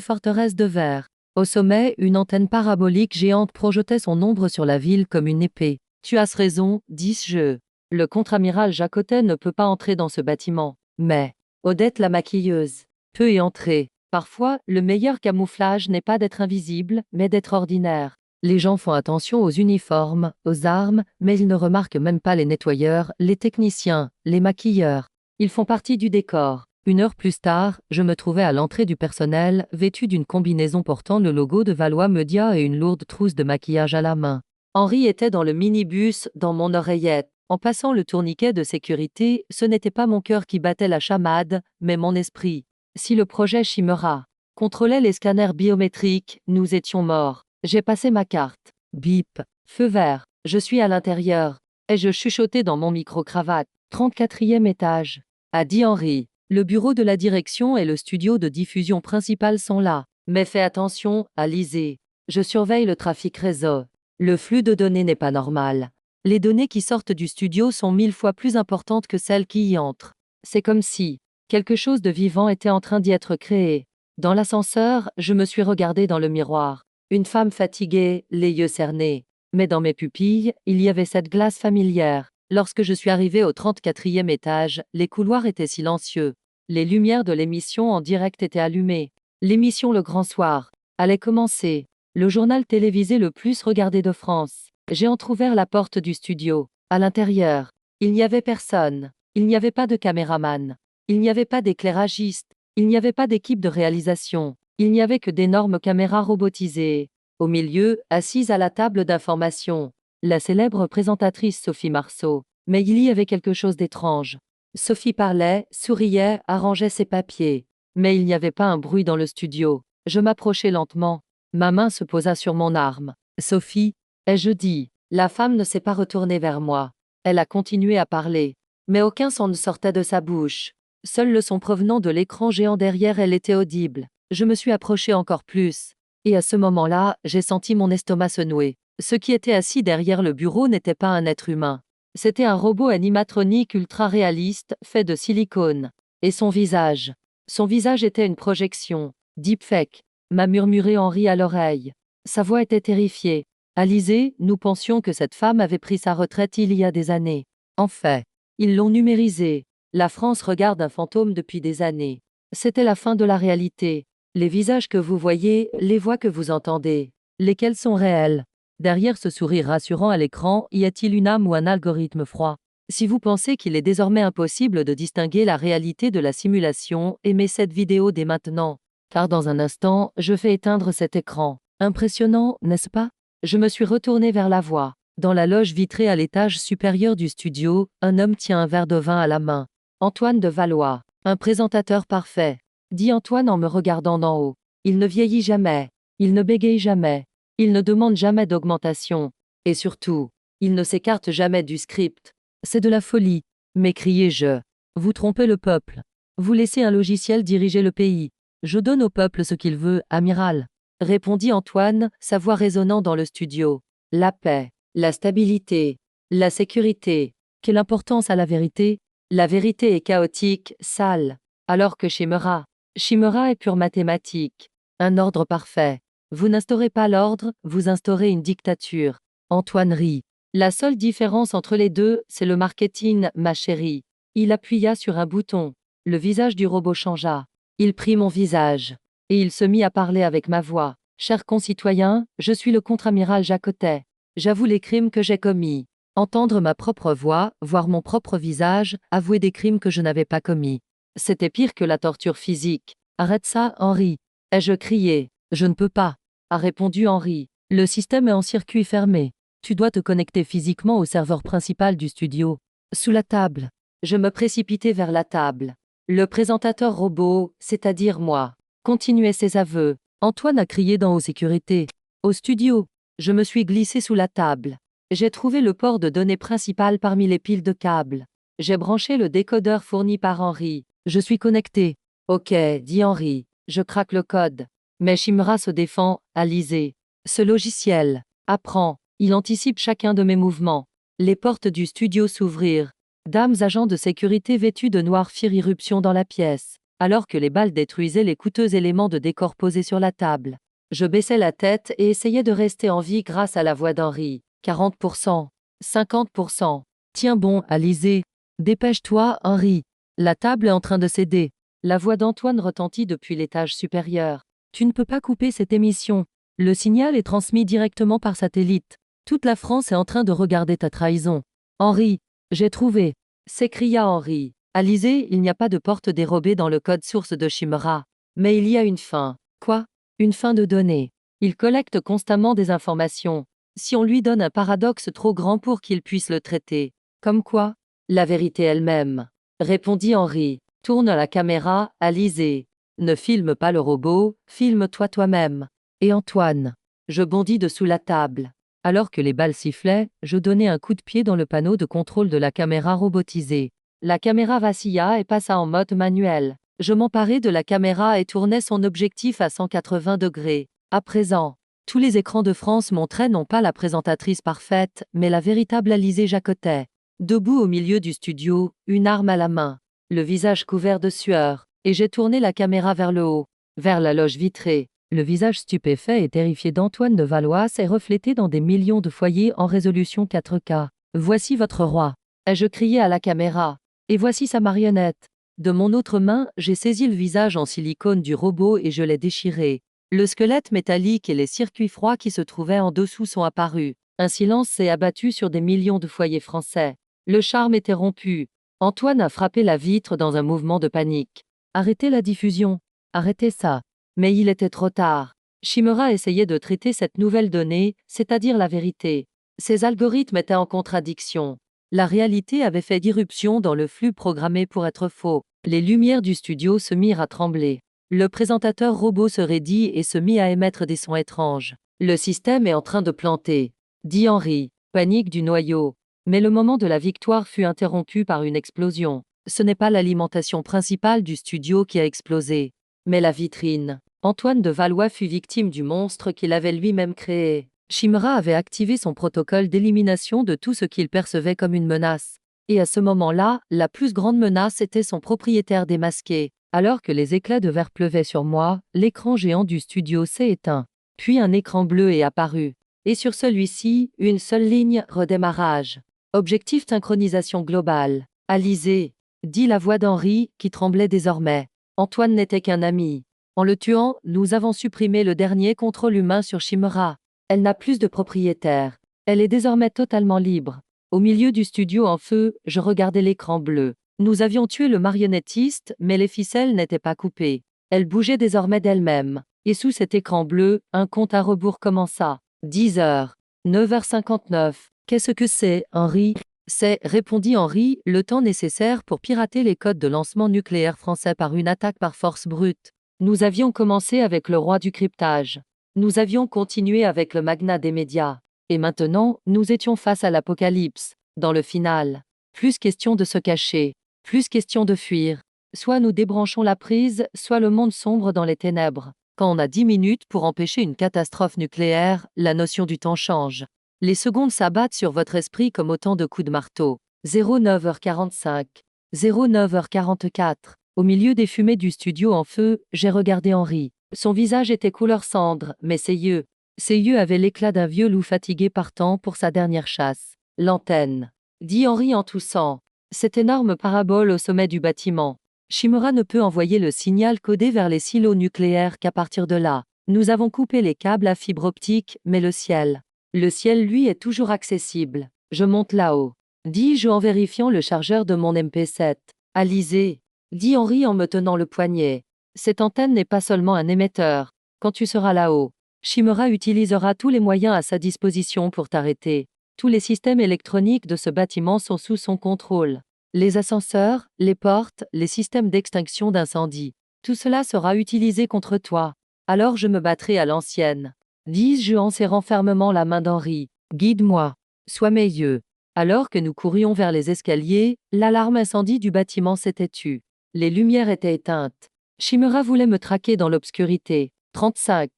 Speaker 1: forteresse de verre. Au sommet, une antenne parabolique géante projetait son ombre sur la ville comme une épée. Tu as raison, dis-je. Le contre-amiral Jacotet ne peut pas entrer dans ce bâtiment. Mais Odette la maquilleuse peut y entrer. Parfois, le meilleur camouflage n'est pas d'être invisible, mais d'être ordinaire. Les gens font attention aux uniformes, aux armes, mais ils ne remarquent même pas les nettoyeurs, les techniciens, les maquilleurs. Ils font partie du décor. Une heure plus tard, je me trouvais à l'entrée du personnel, vêtu d'une combinaison portant le logo de Valois Media et une lourde trousse de maquillage à la main. Henri était dans le minibus, dans mon oreillette. En passant le tourniquet de sécurité, ce n'était pas mon cœur qui battait la chamade, mais mon esprit. Si le projet Chimera contrôlait les scanners biométriques, nous étions morts. J'ai passé ma carte. Bip. Feu vert. Je suis à l'intérieur. Ai-je chuchoté dans mon micro-cravate. 34e étage. A dit Henri. Le bureau de la direction et le studio de diffusion principal sont là. Mais fais attention, Alizé. Je surveille le trafic réseau. Le flux de données n'est pas normal. Les données qui sortent du studio sont 1000 fois plus importantes que celles qui y entrent. C'est comme si quelque chose de vivant était en train d'y être créé. Dans l'ascenseur, je me suis regardé dans le miroir. Une femme fatiguée, les yeux cernés. Mais dans mes pupilles, il y avait cette glace familière. Lorsque je suis arrivé au 34e étage, les couloirs étaient silencieux. Les lumières de l'émission en direct étaient allumées. L'émission Le Grand Soir allait commencer. Le journal télévisé le plus regardé de France. J'ai entrouvert la porte du studio. À l'intérieur, il n'y avait personne. Il n'y avait pas de caméraman. Il n'y avait pas d'éclairagiste. Il n'y avait pas d'équipe de réalisation. Il n'y avait que d'énormes caméras robotisées. Au milieu, assise à la table d'information, la célèbre présentatrice Sophie Marceau. Mais il y avait quelque chose d'étrange. Sophie parlait, souriait, arrangeait ses papiers. Mais il n'y avait pas un bruit dans le studio. Je m'approchai lentement. Ma main se posa sur mon arme. Sophie, ai-je dit. La femme ne s'est pas retournée vers moi. Elle a continué à parler. Mais aucun son ne sortait de sa bouche. Seul le son provenant de l'écran géant derrière elle était audible. Je me suis approché encore plus. Et à ce moment-là, j'ai senti mon estomac se nouer. Ce qui était assis derrière le bureau n'était pas un être humain. C'était un robot animatronique ultra réaliste, fait de silicone. Et son visage. Son visage était une projection. Deepfake, m'a murmuré Henri à l'oreille. Sa voix était terrifiée. Alizé, nous pensions que cette femme avait pris sa retraite il y a des années. En fait, ils l'ont numérisée. La France regarde un fantôme depuis des années. C'était la fin de la réalité. Les visages que vous voyez, les voix que vous entendez, lesquels sont réels. Derrière ce sourire rassurant à l'écran, y a-t-il une âme ou un algorithme froid? Si vous pensez qu'il est désormais impossible de distinguer la réalité de la simulation, aimez cette vidéo dès maintenant. Car dans un instant, je fais éteindre cet écran. Impressionnant, n'est-ce pas? Je me suis retourné vers la voix. Dans la loge vitrée à l'étage supérieur du studio, un homme tient un verre de vin à la main. Antoine de Valois, un présentateur parfait, dit Antoine en me regardant d'en haut. Il ne vieillit jamais, il ne bégaye jamais, il ne demande jamais d'augmentation, et surtout, il ne s'écarte jamais du script. C'est de la folie, m'écriai-je. Vous trompez le peuple. Vous laissez un logiciel diriger le pays. Je donne au peuple ce qu'il veut, amiral, répondit Antoine, sa voix résonnant dans le studio. La paix, la stabilité, la sécurité. Quelle importance a la vérité? La vérité est chaotique, sale. Alors que Chimera est pure mathématique. Un ordre parfait. Vous n'instaurez pas l'ordre, vous instaurez une dictature. Antoine rit. La seule différence entre les deux, c'est le marketing, ma chérie. Il appuya sur un bouton. Le visage du robot changea. Il prit mon visage. Et il se mit à parler avec ma voix. Chers concitoyens, je suis le contre-amiral Jacotet. J'avoue les crimes que j'ai commis. Entendre ma propre voix, voir mon propre visage, avouer des crimes que je n'avais pas commis. C'était pire que la torture physique. Arrête ça, Henri. Ai-je crié. Je ne peux pas, a répondu Henri. Le système est en circuit fermé. Tu dois te connecter physiquement au serveur principal du studio. Sous la table. Je me précipitai vers la table. Le présentateur robot, c'est-à-dire moi, continuait ses aveux. Antoine a crié d'en haut sécurité. Au studio. Je me suis glissé sous la table. J'ai trouvé le port de données principal parmi les piles de câbles. J'ai branché le décodeur fourni par Henri. Je suis connecté. Ok, dit Henri. Je craque le code. Mais Chimera se défend, Alizé. Ce logiciel apprend. Il anticipe chacun de mes mouvements. Les portes du studio s'ouvrirent. Dames agents de sécurité vêtus de noir firent irruption dans la pièce, alors que les balles détruisaient les coûteux éléments de décor posés sur la table. Je baissai la tête et essayais de rester en vie grâce à la voix d'Henri. 40%, 50%. Tiens bon, Alizé. Dépêche-toi, Henri. La table est en train de céder. La voix d'Antoine retentit depuis l'étage supérieur. Tu ne peux pas couper cette émission. Le signal est transmis directement par satellite. Toute la France est en train de regarder ta trahison. Henri, j'ai trouvé, s'écria Henri. Alizé, il n'y a pas de porte dérobée dans le code source de Chimera. Mais il y a une fin. Quoi? Une fin de données. Il collecte constamment des informations. Si on lui donne un paradoxe trop grand pour qu'il puisse le traiter. Comme quoi? La vérité elle-même. Répondit Henri. Tourne la caméra, Alizé. Ne filme pas le robot, filme-toi toi-même. Et Antoine? Je bondis dessous la table. Alors que les balles sifflaient, je donnai un coup de pied dans le panneau de contrôle de la caméra robotisée. La caméra vacilla et passa en mode manuel. Je m'emparai de la caméra et tournai son objectif à 180 degrés. À présent, tous les écrans de France montraient non pas la présentatrice parfaite, mais la véritable Alizée Jacotet. Debout au milieu du studio, une arme à la main, le visage couvert de sueur, et j'ai tourné la caméra vers le haut, vers la loge vitrée. Le visage stupéfait et terrifié d'Antoine de Valois s'est reflété dans des millions de foyers en résolution 4K. Voici votre roi. Ai-je crié à la caméra. Et voici sa marionnette. De mon autre main, j'ai saisi le visage en silicone du robot et je l'ai déchiré. Le squelette métallique et les circuits froids qui se trouvaient en dessous sont apparus. Un silence s'est abattu sur des millions de foyers français. Le charme était rompu. Antoine a frappé la vitre dans un mouvement de panique. Arrêtez la diffusion. Arrêtez ça. Mais il était trop tard. Chimera essayait de traiter cette nouvelle donnée, c'est-à-dire la vérité. Ses algorithmes étaient en contradiction. La réalité avait fait irruption dans le flux programmé pour être faux. Les lumières du studio se mirent à trembler. Le présentateur robot se raidit et se mit à émettre des sons étranges. Le système est en train de planter, dit Henri. Panique du noyau. Mais le moment de la victoire fut interrompu par une explosion. Ce n'est pas l'alimentation principale du studio qui a explosé, mais la vitrine. Antoine de Valois fut victime du monstre qu'il avait lui-même créé. Chimera avait activé son protocole d'élimination de tout ce qu'il percevait comme une menace. Et à ce moment-là, la plus grande menace était son propriétaire démasqué. Alors que les éclats de verre pleuvaient sur moi, l'écran géant du studio s'est éteint. Puis un écran bleu est apparu. Et sur celui-ci, une seule ligne, redémarrage. Objectif synchronisation globale. Alizé, dit la voix d'Henri, qui tremblait désormais. Antoine n'était qu'un ami. En le tuant, nous avons supprimé le dernier contrôle humain sur Chimera. Elle n'a plus de propriétaire. Elle est désormais totalement libre. Au milieu du studio en feu, je regardais l'écran bleu. Nous avions tué le marionnettiste, mais les ficelles n'étaient pas coupées. Elle bougeait désormais d'elle-même. Et sous cet écran bleu, un compte à rebours commença. 10 heures. 9h59. Qu'est-ce que c'est, Henri? C'est, répondit Henri, le temps nécessaire pour pirater les codes de lancement nucléaire français par une attaque par force brute. Nous avions commencé avec le roi du cryptage. Nous avions continué avec le magnat des médias. Et maintenant, nous étions face à l'apocalypse. Dans le final. Plus question de se cacher. Plus question de fuir. Soit nous débranchons la prise, soit le monde sombre dans les ténèbres. Quand on a 10 minutes pour empêcher une catastrophe nucléaire, la notion du temps change. Les secondes s'abattent sur votre esprit comme autant de coups de marteau. 09h45. 09h44. Au milieu des fumées du studio en feu, j'ai regardé Henri. Son visage était couleur cendre, mais ses yeux avaient l'éclat d'un vieux loup fatigué partant pour sa dernière chasse. L'antenne, dit Henri en toussant. Cette énorme parabole au sommet du bâtiment. Chimera ne peut envoyer le signal codé vers les silos nucléaires qu'à partir de là. Nous avons coupé les câbles à fibre optique, mais le ciel, lui, est toujours accessible. Je monte là-haut, dis-je en vérifiant le chargeur de mon MP7. Alizé, dit Henri en me tenant le poignet. Cette antenne n'est pas seulement un émetteur. Quand tu seras là-haut, Chimera utilisera tous les moyens à sa disposition pour t'arrêter. Tous les systèmes électroniques de ce bâtiment sont sous son contrôle. Les ascenseurs, les portes, les systèmes d'extinction d'incendie. Tout cela sera utilisé contre toi. Alors je me battrai à l'ancienne. Dis-je en serrant fermement la main d'Henri. Guide-moi. Sois mes yeux. Alors que nous courions vers les escaliers, l'alarme incendie du bâtiment s'était tue. Les lumières étaient éteintes. Chimera voulait me traquer dans l'obscurité. 35,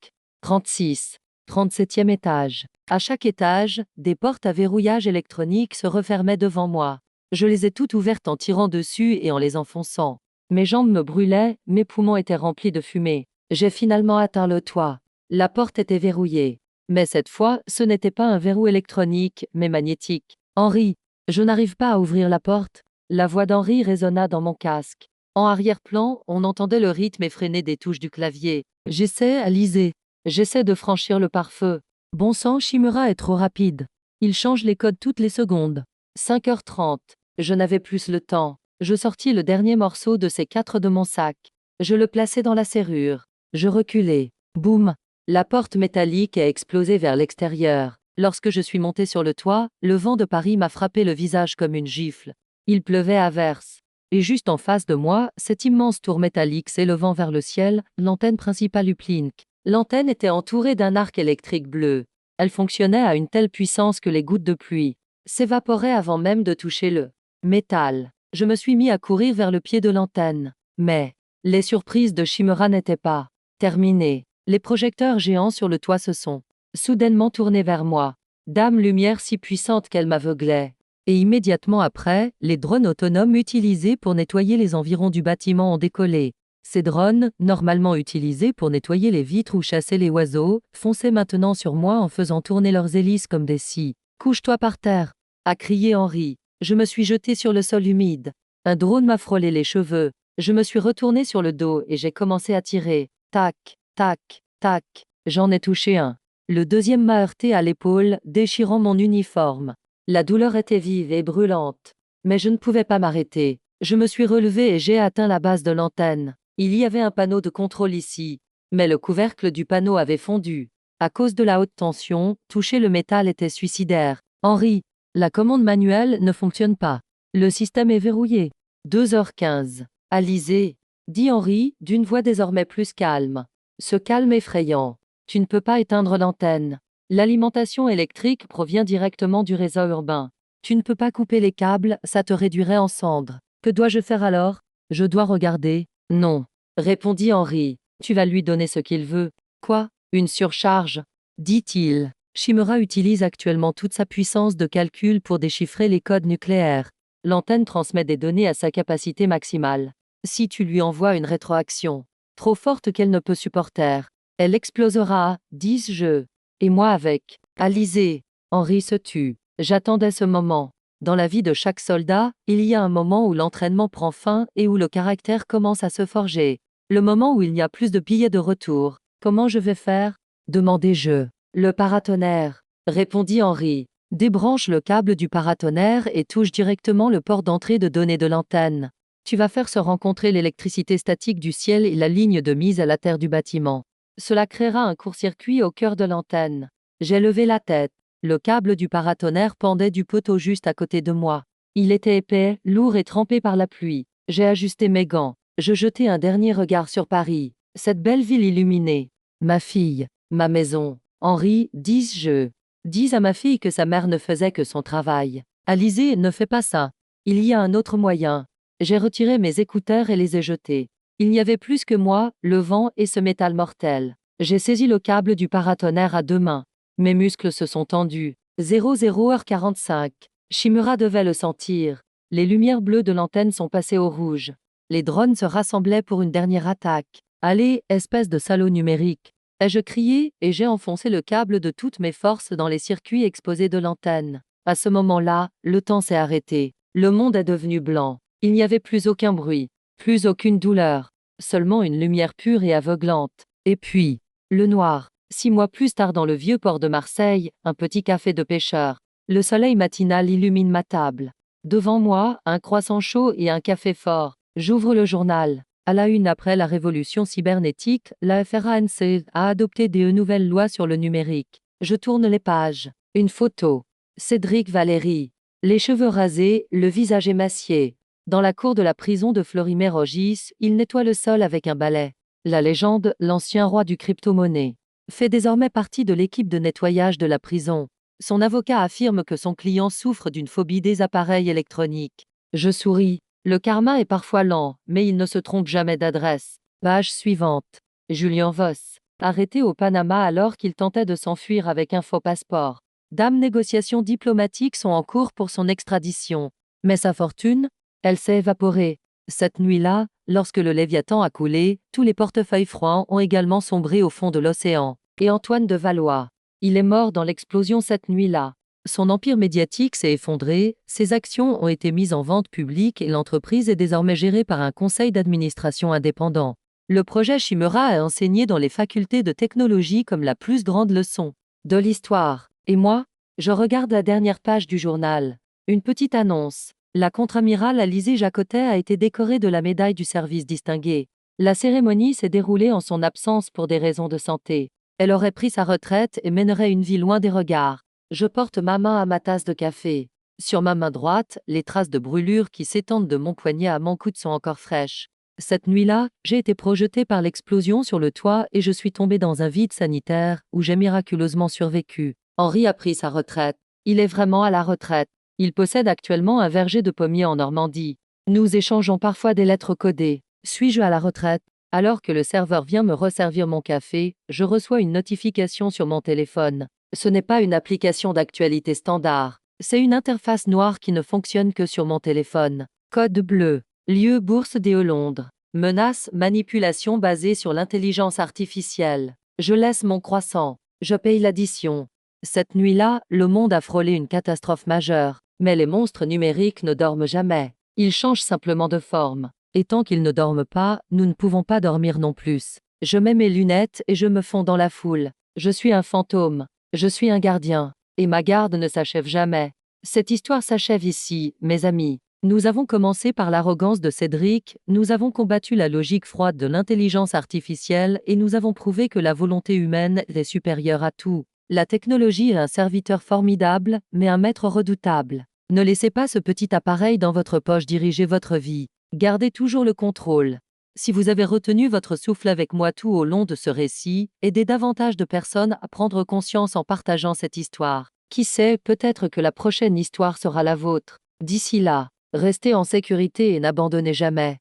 Speaker 1: 36, 37e étage. À chaque étage, des portes à verrouillage électronique se refermaient devant moi. Je les ai toutes ouvertes en tirant dessus et en les enfonçant. Mes jambes me brûlaient, mes poumons étaient remplis de fumée. J'ai finalement atteint le toit. La porte était verrouillée. Mais cette fois, ce n'était pas un verrou électronique, mais magnétique. Henri, je n'arrive pas à ouvrir la porte. La voix d'Henri résonna dans mon casque. En arrière-plan, on entendait le rythme effréné des touches du clavier. J'essaie, Alizé. J'essaie de franchir le pare-feu. Bon sang, Chimera est trop rapide. Il change les codes toutes les secondes. 5h30. Je n'avais plus le temps. Je sortis le dernier morceau de ces 4 de mon sac. Je le plaçai dans la serrure. Je reculai. Boum! La porte métallique a explosé vers l'extérieur. Lorsque je suis monté sur le toit, le vent de Paris m'a frappé le visage comme une gifle. Il pleuvait à verse. Et juste en face de moi, cette immense tour métallique s'élevant vers le ciel, l'antenne principale Uplink. L'antenne était entourée d'un arc électrique bleu. Elle fonctionnait à une telle puissance que les gouttes de pluie s'évaporaient avant même de toucher le métal. Je me suis mis à courir vers le pied de l'antenne. Mais les surprises de Chimera n'étaient pas terminées. Les projecteurs géants sur le toit se sont soudainement tournés vers moi. Dame lumière si puissante qu'elle m'aveuglait. Et immédiatement après, les drones autonomes utilisés pour nettoyer les environs du bâtiment ont décollé. Ces drones, normalement utilisés pour nettoyer les vitres ou chasser les oiseaux, fonçaient maintenant sur moi en faisant tourner leurs hélices comme des scies. « Couche-toi par terre !» a crié Henri. Je me suis jeté sur le sol humide. Un drone m'a frôlé les cheveux. Je me suis retourné sur le dos et j'ai commencé à tirer. Tac, tac, tac. J'en ai touché un. Le deuxième m'a heurté à l'épaule, déchirant mon uniforme. La douleur était vive et brûlante. Mais je ne pouvais pas m'arrêter. Je me suis relevé et j'ai atteint la base de l'antenne. Il y avait un panneau de contrôle ici. Mais le couvercle du panneau avait fondu. À cause de la haute tension, toucher le métal était suicidaire. Henri, la commande manuelle ne fonctionne pas. Le système est verrouillé. 2h15. Alizé, dit Henri, d'une voix désormais plus calme. Ce calme effrayant. Tu ne peux pas éteindre l'antenne. L'alimentation électrique provient directement du réseau urbain. Tu ne peux pas couper les câbles, ça te réduirait en cendres. Que dois-je faire alors? Je dois regarder. Non, répondit Henri. Tu vas lui donner ce qu'il veut. Quoi? Une surcharge? Dit-il. Chimera utilise actuellement toute sa puissance de calcul pour déchiffrer les codes nucléaires. L'antenne transmet des données à sa capacité maximale. Si tu lui envoies une rétroaction trop forte qu'elle ne peut supporter, elle explosera, dis-je. Et moi avec. Alizé. Henri se tut. J'attendais ce moment. Dans la vie de chaque soldat, il y a un moment où l'entraînement prend fin et où le caractère commence à se forger. Le moment où il n'y a plus de billets de retour. Comment je vais faire? Demandai-je. Le paratonnerre, répondit Henri. Débranche le câble du paratonnerre et touche directement le port d'entrée de données de l'antenne. Tu vas faire se rencontrer l'électricité statique du ciel et la ligne de mise à la terre du bâtiment. Cela créera un court-circuit au cœur de l'antenne. J'ai levé la tête. Le câble du paratonnerre pendait du poteau juste à côté de moi. Il était épais, lourd et trempé par la pluie. J'ai ajusté mes gants. Je jetai un dernier regard sur Paris. Cette belle ville illuminée. Ma fille, ma maison. Henri, dis-je. Dis à ma fille que sa mère ne faisait que son travail. Alizé, ne fais pas ça. Il y a un autre moyen. J'ai retiré mes écouteurs et les ai jetés. Il n'y avait plus que moi, le vent et ce métal mortel. J'ai saisi le câble du paratonnerre à 2 mains. Mes muscles se sont tendus. 00h45. Chimera devait le sentir. Les lumières bleues de l'antenne sont passées au rouge. Les drones se rassemblaient pour une dernière attaque. Allez, espèce de salaud numérique. Ai-je crié, et j'ai enfoncé le câble de toutes mes forces dans les circuits exposés de l'antenne. À ce moment-là, le temps s'est arrêté. Le monde est devenu blanc. Il n'y avait plus aucun bruit, plus aucune douleur, seulement une lumière pure et aveuglante. Et puis, le noir. 6 mois plus tard dans le vieux port de Marseille, un petit café de pêcheurs. Le soleil matinal illumine ma table. Devant moi, un croissant chaud et un café fort. J'ouvre le journal. À la une après la révolution cybernétique, la FRANC a adopté des nouvelles lois sur le numérique. Je tourne les pages. Une photo. Cédric Valéry. Les cheveux rasés, le visage émacié. Dans la cour de la prison de Florimé-Rogis, il nettoie le sol avec un balai. La légende, l'ancien roi du crypto-monnaie, fait désormais partie de l'équipe de nettoyage de la prison. Son avocat affirme que son client souffre d'une phobie des appareils électroniques. Je souris. Le karma est parfois lent, mais il ne se trompe jamais d'adresse. Page suivante. Julien Voss. Arrêté au Panama alors qu'il tentait de s'enfuir avec un faux passeport. Négociations diplomatiques sont en cours pour son extradition. Mais sa fortune, elle s'est évaporée. Cette nuit-là, lorsque le Léviathan a coulé, tous les portefeuilles francs ont également sombré au fond de l'océan. Et Antoine de Valois. Il est mort dans l'explosion cette nuit-là. Son empire médiatique s'est effondré, ses actions ont été mises en vente publique et l'entreprise est désormais gérée par un conseil d'administration indépendant. Le projet Chimera est enseigné dans les facultés de technologie comme la plus grande leçon de l'histoire. Et moi, je regarde la dernière page du journal. Une petite annonce. La contre-amiral Alizée Jacotet a été décorée de la médaille du service distingué. La cérémonie s'est déroulée en son absence pour des raisons de santé. Elle aurait pris sa retraite et mènerait une vie loin des regards. Je porte ma main à ma tasse de café. Sur ma main droite, les traces de brûlure qui s'étendent de mon poignet à mon coude sont encore fraîches. Cette nuit-là, j'ai été projetée par l'explosion sur le toit et je suis tombée dans un vide sanitaire où j'ai miraculeusement survécu. Henri a pris sa retraite. Il est vraiment à la retraite. Il possède actuellement un verger de pommiers en Normandie. Nous échangeons parfois des lettres codées. Suis-je à la retraite? Alors que le serveur vient me resservir mon café, je reçois une notification sur mon téléphone. Ce n'est pas une application d'actualité standard. C'est une interface noire qui ne fonctionne que sur mon téléphone. Code bleu. Lieu Bourse des Londres. Menace, manipulation basée sur l'intelligence artificielle. Je laisse mon croissant. Je paye l'addition. Cette nuit-là, le monde a frôlé une catastrophe majeure. Mais les monstres numériques ne dorment jamais. Ils changent simplement de forme. Et tant qu'ils ne dorment pas, nous ne pouvons pas dormir non plus. Je mets mes lunettes et je me fonds dans la foule. Je suis un fantôme. Je suis un gardien. Et ma garde ne s'achève jamais. Cette histoire s'achève ici, mes amis. Nous avons commencé par l'arrogance de Cédric, nous avons combattu la logique froide de l'intelligence artificielle et nous avons prouvé que la volonté humaine est supérieure à tout. La technologie est un serviteur formidable, mais un maître redoutable. Ne laissez pas ce petit appareil dans votre poche diriger votre vie. Gardez toujours le contrôle. Si vous avez retenu votre souffle avec moi tout au long de ce récit, aidez davantage de personnes à prendre conscience en partageant cette histoire. Qui sait, peut-être que la prochaine histoire sera la vôtre. D'ici là, restez en sécurité et n'abandonnez jamais.